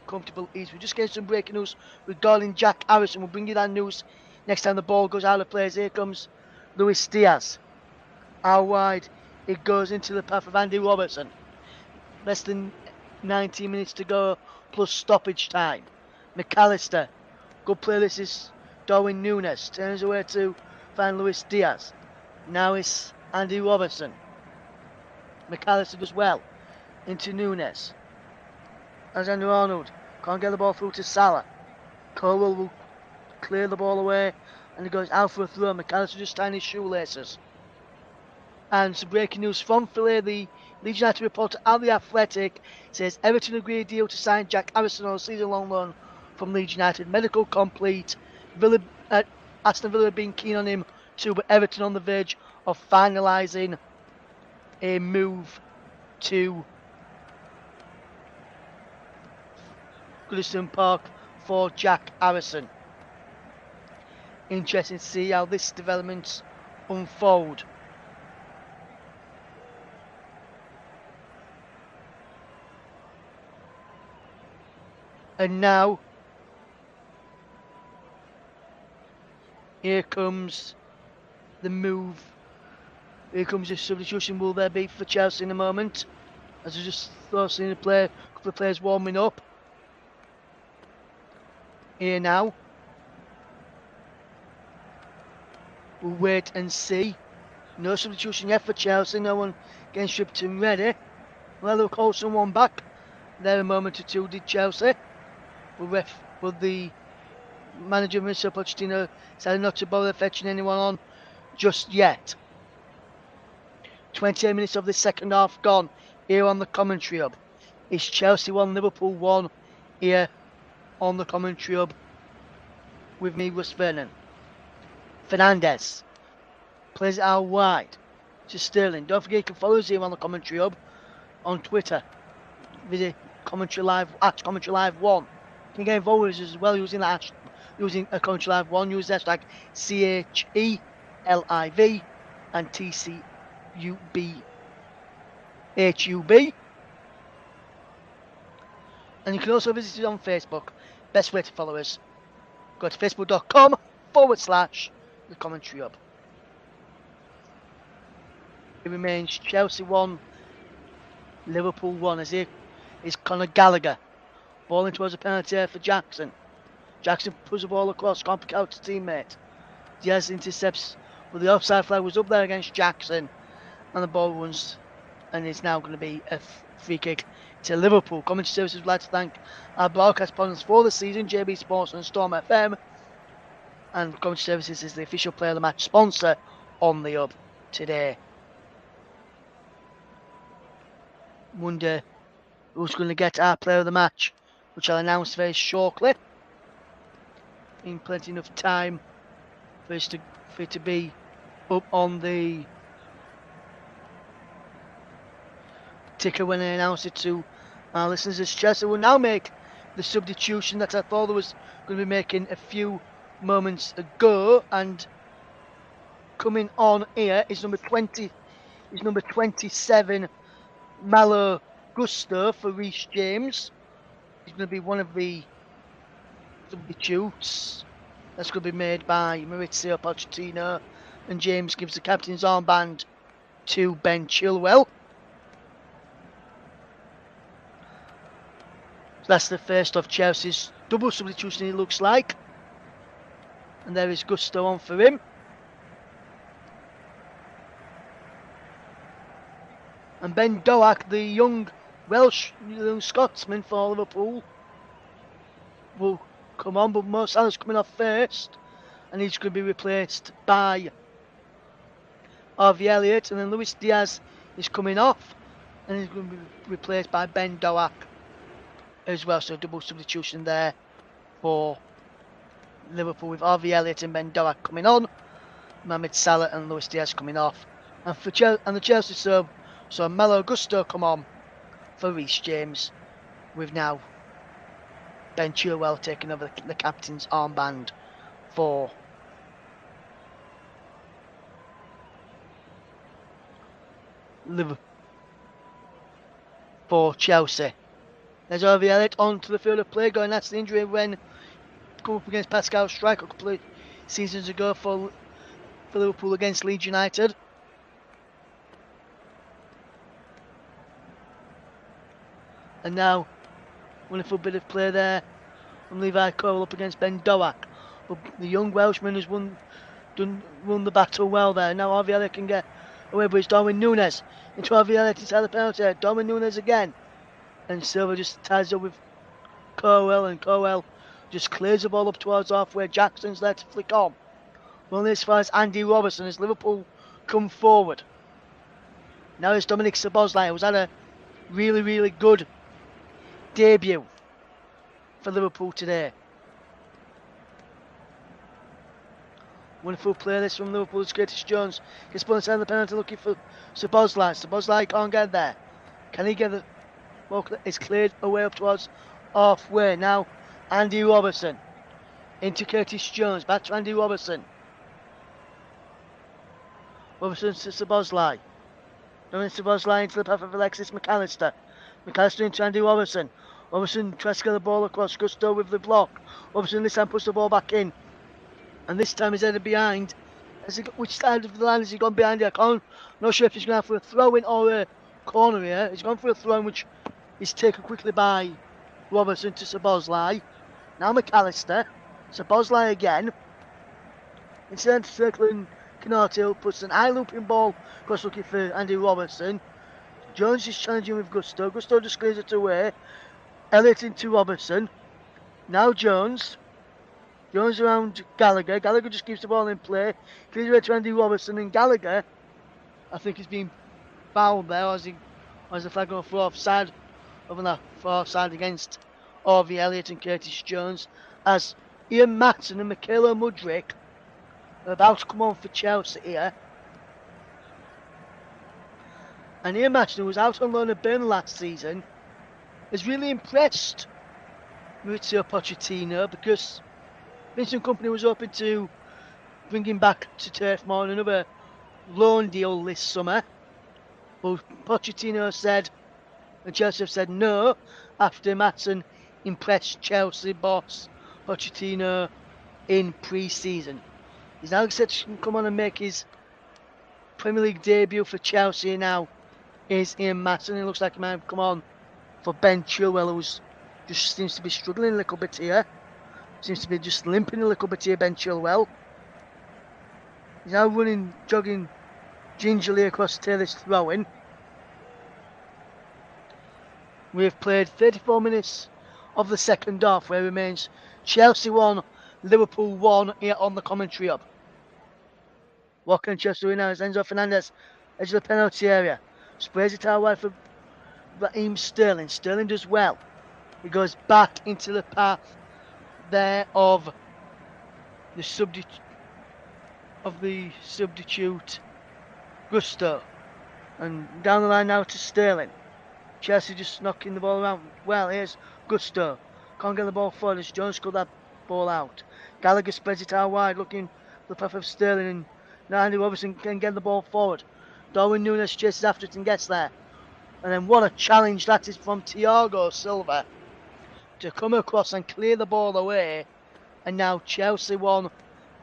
comfortable ease. We're just getting some breaking news regarding Jack Harrison. We'll bring you that news next time the ball goes out of play. Here comes Luis Diaz. How wide it goes into the path of Andy Robertson. Less than 19 minutes to go plus stoppage time. McAllister. Good play. This is Darwin Nunes. Turns away to find Luis Diaz. Now it's Andy Robertson. McAllister does well. Into Nunes. Alexander Arnold can't get the ball through to Salah. Colwell will clear the ball away and it goes out for a throw. McAllister just tying his shoelaces. And some breaking news from Philly. The Leeds United reporter at The Athletic says Everton agreed a deal to sign Jack Harrison on a season-long loan from Leeds United. Medical complete. Aston Villa have been keen on him too, but Everton on the verge of finalising a move to Goodison Park for Jack Harrison. Interesting to see how this developments unfold. And now, here comes the move. Here comes the substitution. Will there be for Chelsea in a moment? As I just seeing a couple of players warming up. Here now. We'll wait and see. No substitution yet for Chelsea. No one getting stripped and ready. Well, they'll call someone back. There a moment or two did Chelsea. Will the manager, Mr. Pochettino, decided not to bother fetching anyone on just yet. 28 minutes of the second half gone here on the commentary hub. It's Chelsea 1, Liverpool 1 here on the commentary hub with me, Russ Vernon. Fernandes plays it out wide to Sterling. Don't forget you can follow us here on the commentary hub on Twitter. Visit Commentary Live at Commentary Live 1. You can get involved with us as well using a Commentary Live 1. Use the hashtag CHELIV and TCUBHUB. And you can also visit us on Facebook. Best way to follow us. Go to facebook.com/the commentary hub. It remains Chelsea 1, Liverpool 1. As here is Conor Gallagher. Ball in towards a penalty area for Jackson. Jackson puts the ball across, can't pick out his teammate. Diaz intercepts, but the offside flag was up there against Jackson. And the ball runs, and it's now going to be a free kick to Liverpool. Commentary Services would like to thank our broadcast partners for the season, JB Sports and Storm FM. And Commentary Services is the official player of the match sponsor on the hub today. Wonder who's going to get our player of the match, which I'll announce very shortly. In plenty enough time for it to be up on the ticker when I announced it to our listeners, as Chelsea will now make the substitution that I thought I was going to be making a few moments ago. And coming on here is number 27, Malo Gusto for Reece James. He's going to be one of the substitutes that's going to be made by Maurizio Pochettino, and James gives the captain's armband to Ben Chilwell. So that's the first of Chelsea's double substitution, it looks like. And there is Gusto on for him. And Ben Doak, the young Scotsman for Liverpool, will come on, but Mo Salah's coming off first, and he's going to be replaced by Harvey Elliott, and then Luis Diaz is coming off, and he's going to be replaced by Ben Doak as well. So double substitution there for Liverpool, with Harvey Elliott and Ben Doak coming on, Mohamed Salah and Luis Diaz coming off, and for the Chelsea sub, so Malo Gusto come on for Reece James, with now Ben Chilwell taking over the captain's armband for Chelsea. There's Harvey Elliott onto the field of play, going that's the injury when come up against Pascal Struijk a couple of seasons ago for Liverpool against Leeds United. And now, wonderful bit of play there from Levi Cole up against Ben Doak. But the young Welshman has won the battle well there. Now Harvey Elliott can get away, but it's Darwin Núñez into Harvey Elliott inside the penalty area. Darwin Núñez again. And Silva just ties up with Colwell, and Colwell just clears the ball up towards halfway. Jackson's there to flick on. Only as far as Andy Robertson as Liverpool come forward. Now it's Dominic Szoboszlai, who's had a really, really good debut for Liverpool today. Wonderful play this from Liverpool's Curtis Jones. Gets put inside the penalty looking for Szoboszlai. Szoboszlai can't get there. Can he get the ball? It's cleared away up towards halfway. Now Andy Robertson into Curtis Jones. Back to Andy Robertson. Robertson to Szoboszlai. Dominic Szoboszlai into the path of Alexis McAllister. McAllister into Andy Robertson. Robertson tries to get the ball across. Gusto with the block. Robertson this time puts the ball back in. And this time he's headed behind. Which side of the line has he gone behind here? Not sure if he's going to have for a throw-in or a corner here. He's gone for a throw-in, which is taken quickly by Robertson to Szoboszlai. Now McAllister. Szoboszlai again. Instead of circling Canati, puts an eye-looping ball across looking for Andy Robertson. Jones is challenging with Gusto. Gusto just clears it away. Elliott into Robertson. Now Jones. Jones around Gallagher. Gallagher just keeps the ball in play. Clears away to Andy Robertson, and Gallagher, I think, is being fouled there, or is the flag going for offside over that far offside against Harvey Elliott and Curtis Jones, as Ian Matson and Michaela Mudryk are about to come on for Chelsea here. And Ian Matson, who was out on loan at Burnley last season, has really impressed Maurizio Pochettino, because Vincent Kompany was hoping to bring him back to Turf Moor on another loan deal this summer. But Pochettino said, and Chelsea have said no, after Matson impressed Chelsea boss Pochettino in pre-season. He's now set to come on and make his Premier League debut for Chelsea now. Is Ian Matson. It looks like he might have come on for Ben Chilwell, who just seems to be struggling a little bit here. Seems to be just limping a little bit here, Ben Chilwell. He's now jogging gingerly across Taylor's throw-in. We have played 34 minutes of the second half, where remains Chelsea 1, Liverpool 1 here on the commentary hub. What can Chelsea do now is Enzo Fernandez, edge of the penalty area. Sprays it out wide for Raheem Sterling. Sterling does well. He goes back into the path there of the substitute Gusto, and down the line now to Sterling. Chelsea just knocking the ball around. Well, here's Gusto. Can't get the ball forward as Jones cut that ball out. Gallagher spreads it out wide, looking for the path of Sterling, and now Andy Robertson can get the ball forward. Darwin Núñez chases after it and gets there. And then what a challenge that is from Thiago Silva to come across and clear the ball away. And now Chelsea 1,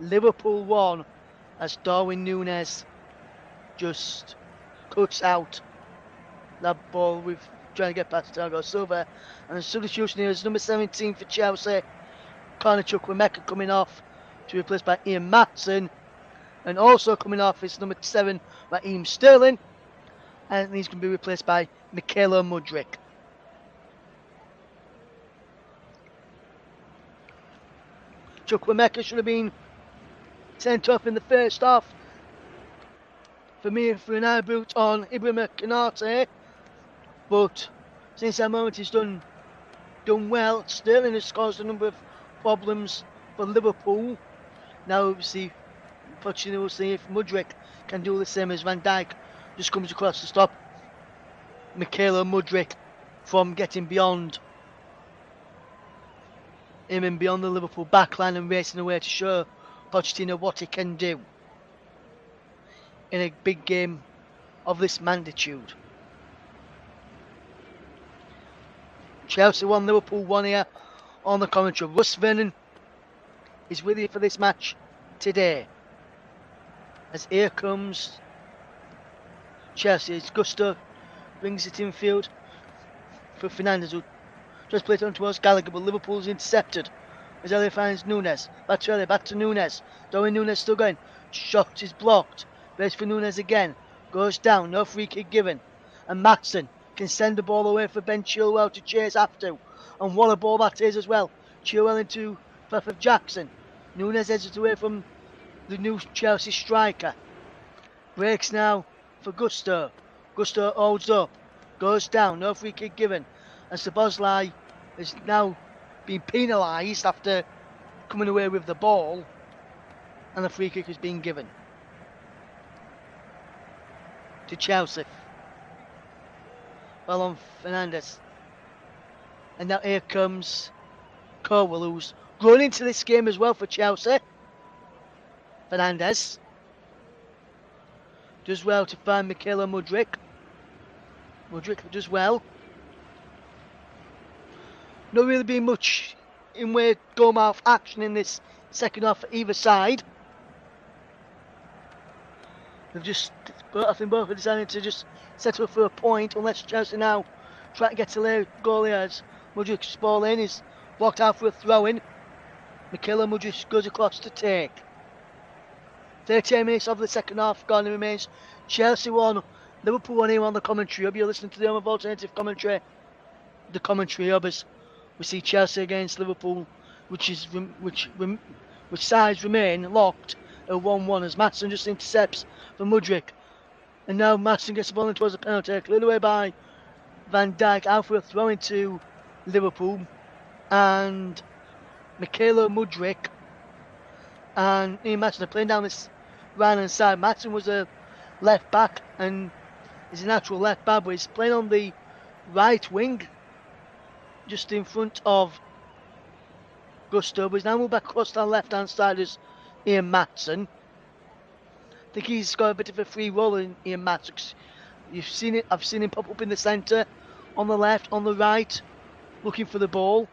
Liverpool 1, as Darwin Núñez just cuts out that ball with trying to get past Thiago Silva. And the substitution here is number 17 for Chelsea, Corner Chukwuemeka, coming off to be replaced by Ian Maatsen. And also coming off is number 7, Raheem Sterling. And he's going to be replaced by Mykhailo Mudryk. Chukwuemeka should have been sent off in the first half for me for an eye boot on Ibrahima Konate. But since that moment he's done well. Sterling has caused a number of problems for Liverpool. Now obviously Pochettino will see if Mudryk can do the same as Van Dijk just comes across to stop Mykhailo Mudryk from getting beyond him and beyond the Liverpool backline and racing away to show Pochettino what he can do in a big game of this magnitude. Chelsea 1, Liverpool 1 here on the commentary. Russ Vernon is with you for this match today. As here comes Chelsea, it's Gusto brings it in field for Fernandes, who just played on towards Gallagher, but Liverpool's intercepted as Elliot finds Núñez. Back to Elliot, back to Núñez. Darwin Núñez still going. Shot is blocked. Race for Núñez again. Goes down, no free kick given. And Maatsen can send the ball away for Ben Chilwell to chase after. And what a ball that is as well. Chilwell into path of Jackson. Núñez heads it away from the new Chelsea striker. Breaks now for Gusto. Gusto holds up. Goes down, no free kick given. And Szoboszlai has now been penalised after coming away with the ball. And the free kick has been given to Chelsea. Well on Fernandes. And now here comes Colwell, who's grown into this game as well for Chelsea. Fernandes does well to find Mykhailo Mudryk. Mudryk does well. Not really been much in way of go-mouth action in this second half for either side. They've just, I think both are deciding to just settle for a point, unless Chelsea now try to get to their goal here as Mudryk's ball in is blocked out for a throw-in. Mykhailo Mudryk goes across to take. 13 minutes of the second half gone, and remains Chelsea 1, Liverpool 1 here on the commentary hub. You're listening to the home of alternative commentary. The commentary hub as we see Chelsea against Liverpool, which sides remain locked at 1-1 as Maatsen just intercepts for Mudryk. And now Maatsen gets the ball in towards the penalty, cleared away by Van Dijk, out for a throw into Liverpool. And Mykhailo Mudryk and Ian Maatsen are playing down this right hand side. Maatsen was a left back and is a natural left back, but he's playing on the right wing, just in front of Gusto, but he's now moved back across to the left hand side as Ian Maatsen. I think he's got a bit of a free role in Ian Maatsen. You've seen it, I've seen him pop up in the centre, on the left, on the right, looking for the ball.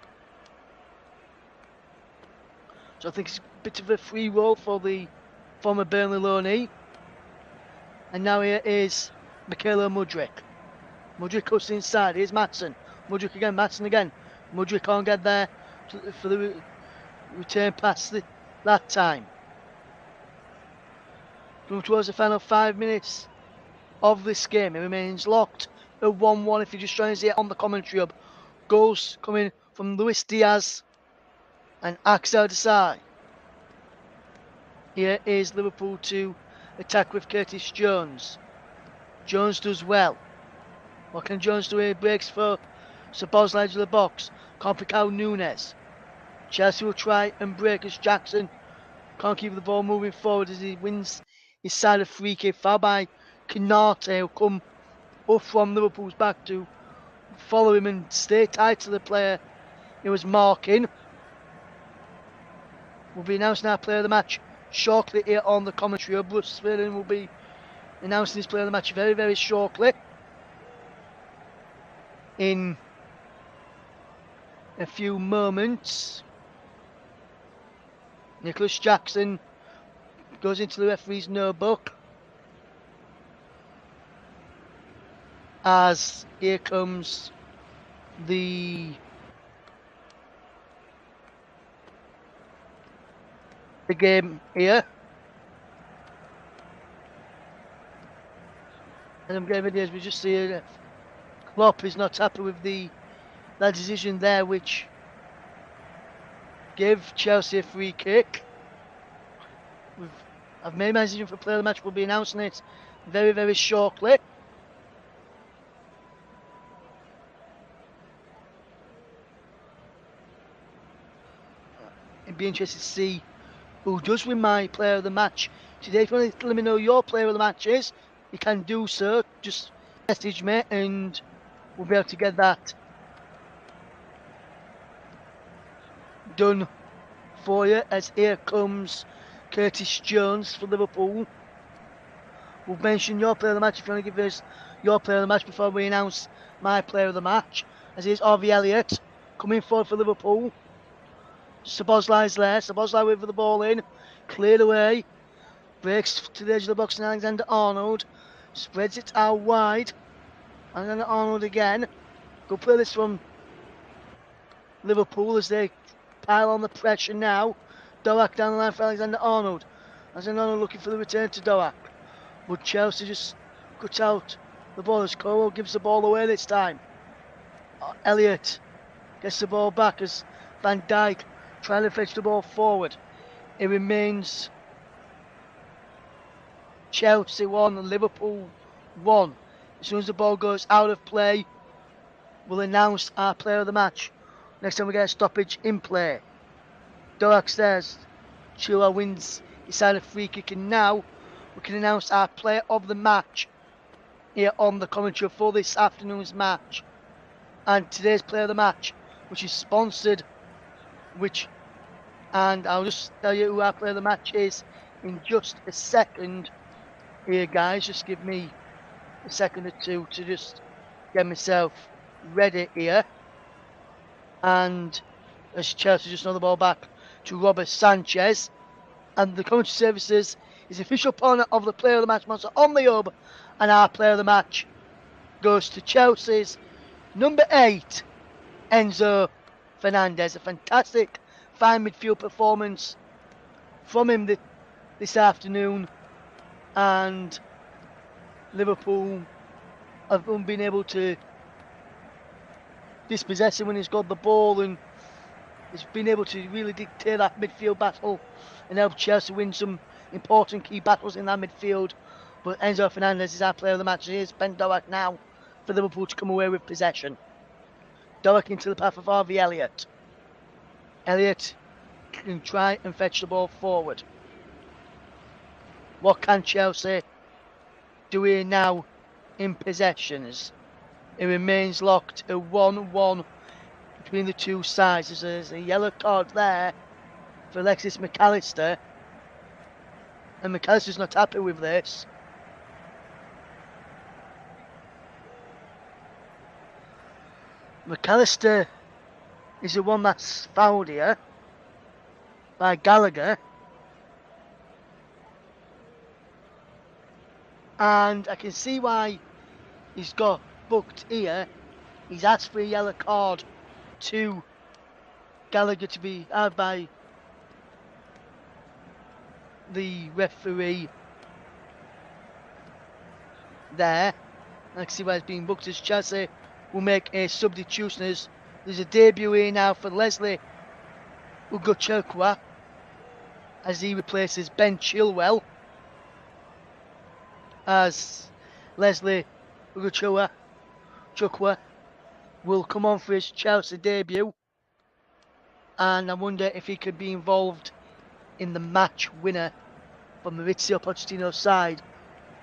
So I think it's a bit of a free role for the former Burnley loanee. And now here is Mykhailo Mudryk. Mudryk cuts inside, here's Maatsen. Mudryk again, Maatsen again. Mudryk can't get there for the return pass that time. Coming towards the final 5 minutes of this game, it remains locked at 1-1 if you're just trying to see it on the commentary hub. Goals coming from Luis Diaz and Axel Desai. Here is Liverpool to attack with Curtis Jones. Jones does well. What can Jones do here? Breaks for Szoboszlai to the box. Can't pick out Núñez. Chelsea will try and break as Jackson can't keep the ball moving forward as he wins his side of free kick. Foul by Konate, who come up from Liverpool's back to follow him and stay tight to the player he was marking. We'll be announcing our player of the match shortly here on the commentary. Russ Vernon will be announcing his player of the match very, very shortly. In a few moments. Nicholas Jackson goes into the referee's notebook. As here comes the game here. And I'm getting videos, we just see that Klopp is not happy with that decision there, which gave Chelsea a free kick. I've made my decision for player of the match. We'll be announcing it very, very shortly. It'd be interesting to see who does win my player of the match today. If you want to let me know your player of the match is, you can do so. Just message me and we'll be able to get that done for you. As here comes Curtis Jones for Liverpool. We'll mention your player of the match if you want to give us your player of the match before we announce my player of the match. As here's Harvey Elliott coming forward for Liverpool. Szoboszlai's there. Szoboszlai with the ball in. Cleared away. Breaks to the edge of the box and Alexander Arnold. Spreads it out wide. Alexander Arnold again. Good play this from Liverpool as they pile on the pressure now. Doak down the line for Alexander Arnold. Alexander Arnold looking for the return to Doak. But Chelsea just cuts out the ball as Cole gives the ball away this time. Elliott gets the ball back as Van Dijk trying to fetch the ball forward. It remains Chelsea 1, Liverpool 1. As soon as the ball goes out of play, we'll announce our player of the match. Next time we get a stoppage in play. Doak says Chua wins inside a free kick, and now we can announce our player of the match here on the commentary for this afternoon's match. And today's player of the match, which is sponsored, and I'll just tell you who our player of the match is in just a second. Here guys, just give me a second or two to just get myself ready here. And as Chelsea just know the ball back to Robert Sanchez. And the commentary services is official partner of the player of the match monster on the hub. And our player of the match goes to Chelsea's number 8, Enzo Fernandez. A fantastic fine midfield performance from him this afternoon. And Liverpool have been able to dispossess him when he's got the ball, and he's been able to really dictate that midfield battle and help Chelsea win some important key battles in that midfield. But Enzo Fernandez is our player of the match. Here's Ben Doak now for Liverpool to come away with possession. Doak into the path of Harvey Elliott. Elliott can try and fetch the ball forward. What can Chelsea do here now in possessions? It remains locked at 1-1 between the two sides. There's a yellow card there for Alexis McAllister. And McAllister's not happy with this. McAllister is the one that's fouled here by Gallagher. And I can see why he's got booked here. He's asked for a yellow card to Gallagher to be had by the referee there. I can see why it's being booked as Chelsea will make a substitution. There's a debut here now for Leslie Ugochukwu as he replaces Ben Chilwell. As Leslie Ugochukwu will come on for his Chelsea debut, and I wonder if he could be involved in the match winner for Maurizio Pochettino's side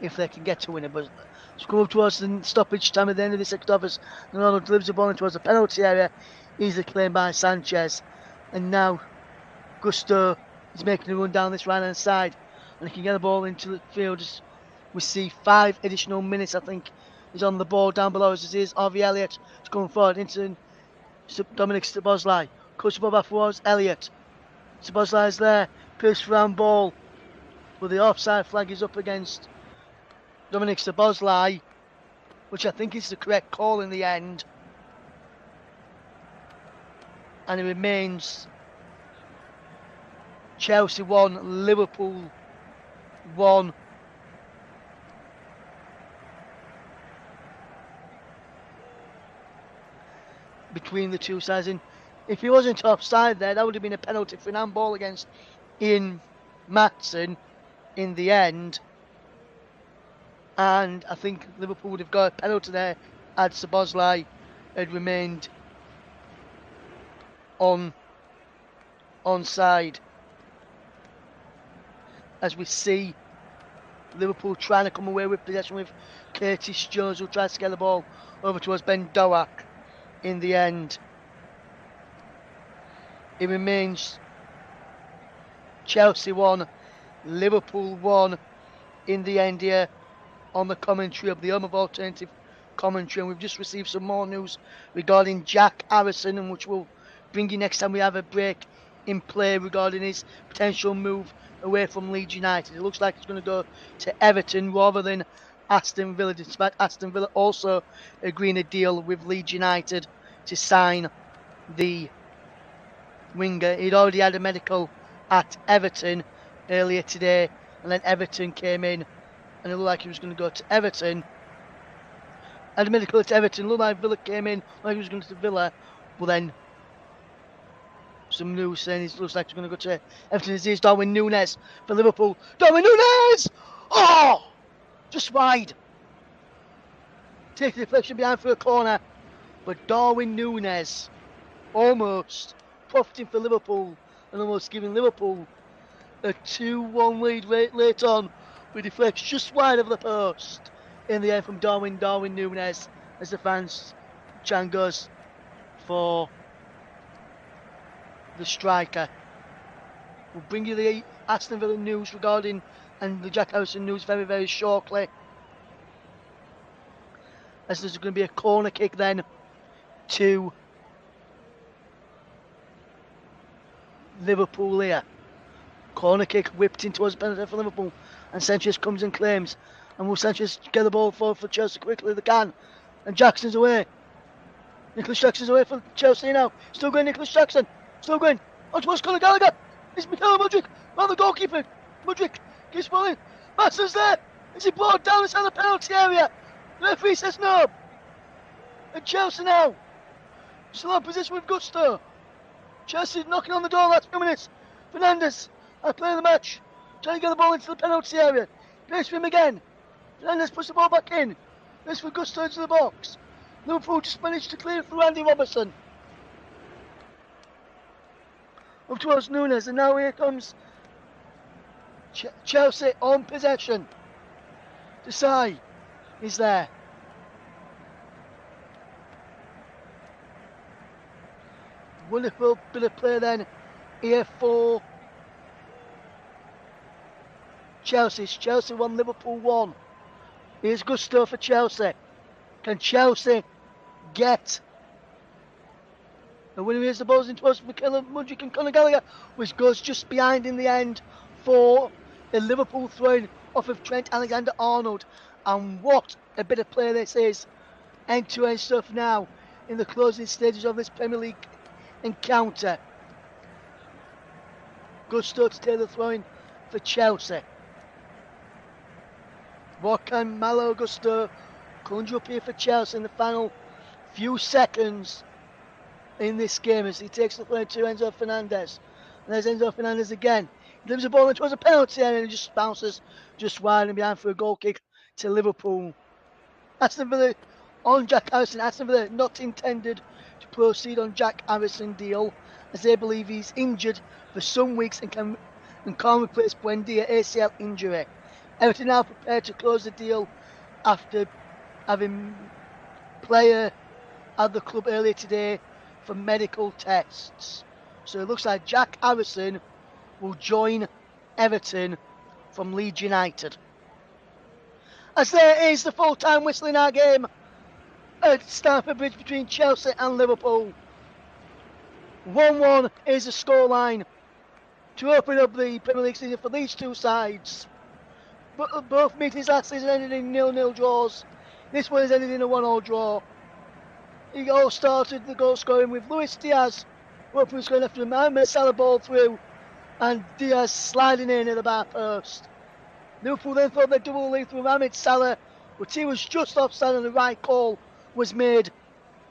if they can get to win it. But it's come up towards the stoppage time at the end of the second half as Ronaldo delivers the ball in towards the penalty area, easily claimed by Sanchez. And now Gusto is making a run down this right hand side, and he can get the ball into the field. As we see 5 additional minutes, I think, is on the ball down below as it is Harvey Elliott is going forward into Dominic Szoboszlai. Cuts the ball back towards Elliott. Szoboszlai is there, pierced round ball, but the offside flag is up against Dominic Szoboszlai, which I think is the correct call in the end. And it remains Chelsea 1, Liverpool 1. Between the two sides. And if he wasn't offside there, that would have been a penalty for an handball against Ian Matson in the end. And I think Liverpool would have got a penalty there had Szoboszlai had remained onside. As we see Liverpool trying to come away with possession with Curtis Jones, who tries to get the ball over towards Ben Doak. In the end, it remains Chelsea 1, Liverpool 1 in the end here on the commentary of the Home of Alternative Commentary. And we've just received some more news regarding Jack Harrison, and which we'll bring you next time we have a break in play regarding his potential move away from Leeds United. It looks like it's going to go to Everton rather than Aston Villa, despite Aston Villa also agreeing a deal with Leeds United to sign the winger. He'd already had a medical at Everton earlier today, and then Everton came in, and it looked like he was going to go to Everton. Had a medical at Everton, looked like Villa came in, like he was going to Villa, but then some news saying it looks like he's going to go to Everton. Here's Darwin Núñez for Liverpool. Darwin Núñez! Oh! Just wide. Take the deflection behind for a corner. But Darwin Núñez almost profiting for Liverpool and almost giving Liverpool a 2-1 lead late on. But deflects just wide of the post in the end from Darwin Núñez as the fans chant goes for the striker. We'll bring you the Aston Villa news regarding and the Jack Harrison news very, very shortly. As there's going to be a corner kick then to Liverpool here. Corner kick whipped into us, penalty for Liverpool. And Sanchez comes and claims. And will Sanchez get the ball forward for Chelsea quickly? They can. And Jackson's away. Nicholas Jackson's away for Chelsea now. Still going Nicholas Jackson. Still going. On towards Conor Gallagher. It's Michael Mudryk. Round the goalkeeper. Mudryk keeps falling. Master's there. Is he brought down inside the penalty area? The referee says no. And Chelsea now. Still on position with Gusto. Chelsea knocking on the door last few minutes. Fernandes, playing the match. Trying to get the ball into the penalty area. Plays for him again. Fernandes puts the ball back in. Plays for Gusto into the box. Liverpool just managed to clear it through Andy Robertson. Up towards Núñez, and now here comes Chelsea on possession. Desai is there. Wonderful bit of play then here for Chelsea. Chelsea 1, Liverpool 1. Here's Gusto for Chelsea. Can Chelsea get and when he hears the balls into us, Michael Mudryk and Conor Gallagher, which goes just behind in the end for a Liverpool throwing off of Trent Alexander-Arnold. And what a bit of play this is. End-to-end stuff now in the closing stages of this Premier League encounter. Gusto to take the throw-in for Chelsea. What can Malo Gusto conjure up here for Chelsea in the final few seconds in this game as he takes the play to Enzo Fernandez. And there's Enzo Fernandez again. He delivers the ball into a penalty area and he just bounces just wide and behind for a goal kick to Liverpool. Aston Villa on Jack Harrison. Aston Villa not intended to proceed on Jack Harrison deal as they believe he's injured for some weeks and can't replace Buendia ACL injury. Everton now prepared to close the deal after having player at the club earlier today for medical tests. So it looks like Jack Harrison will join Everton from Leeds United. As there is the full-time whistle in our game at Stamford Bridge between Chelsea and Liverpool. 1-1 is the scoreline to open up the Premier League season for these two sides. Both meetings last season ended in 0-0 draws. This one has ended in a 1-1 draw. It all started the goal scoring with Luis Diaz, Liverpool was going after him, Mohamed Salah ball through, and Diaz sliding in at the bar post. Liverpool then thought they'd double the lead through Mohamed Salah, but he was just offside and the right call was made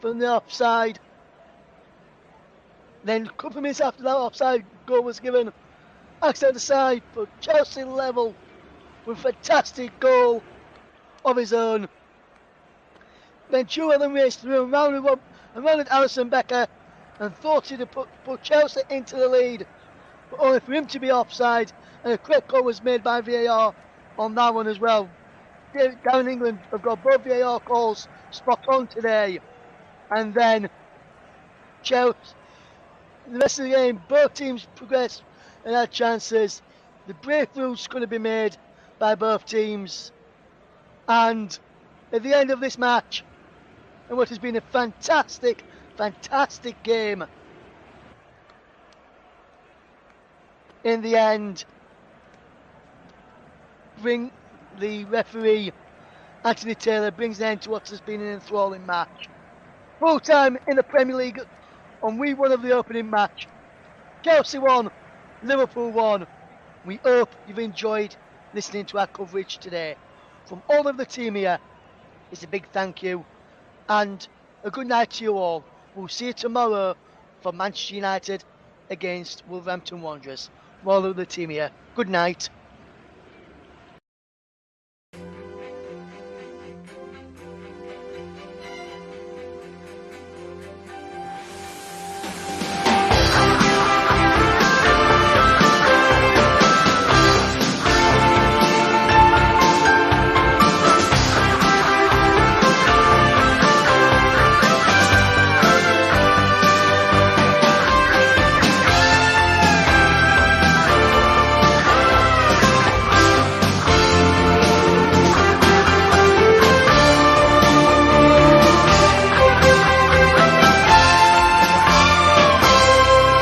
from the offside. Then a couple of minutes after that offside goal was given, outside the side, but Chelsea level with a fantastic goal of his own. Ventura then raced through and rounded Alisson Becker and thought he'd put Chelsea into the lead, but only for him to be offside, and a correct call was made by VAR on that one as well. Down in England have got both VAR calls spot on today. And then Chelsea, the rest of the game, both teams progressed and had chances. The breakthroughs going to be made by both teams. And at the end of this match, and what has been a fantastic, fantastic game, in the end, the referee, Anthony Taylor, brings an end to what has been an enthralling match. Full time in the Premier League on week one of the opening match. Chelsea won, Liverpool won. We hope you've enjoyed listening to our coverage today. From all of the team here, it's a big thank you and a good night to you all. We'll see you tomorrow for Manchester United against Wolverhampton Wanderers. From all of the team here, good night.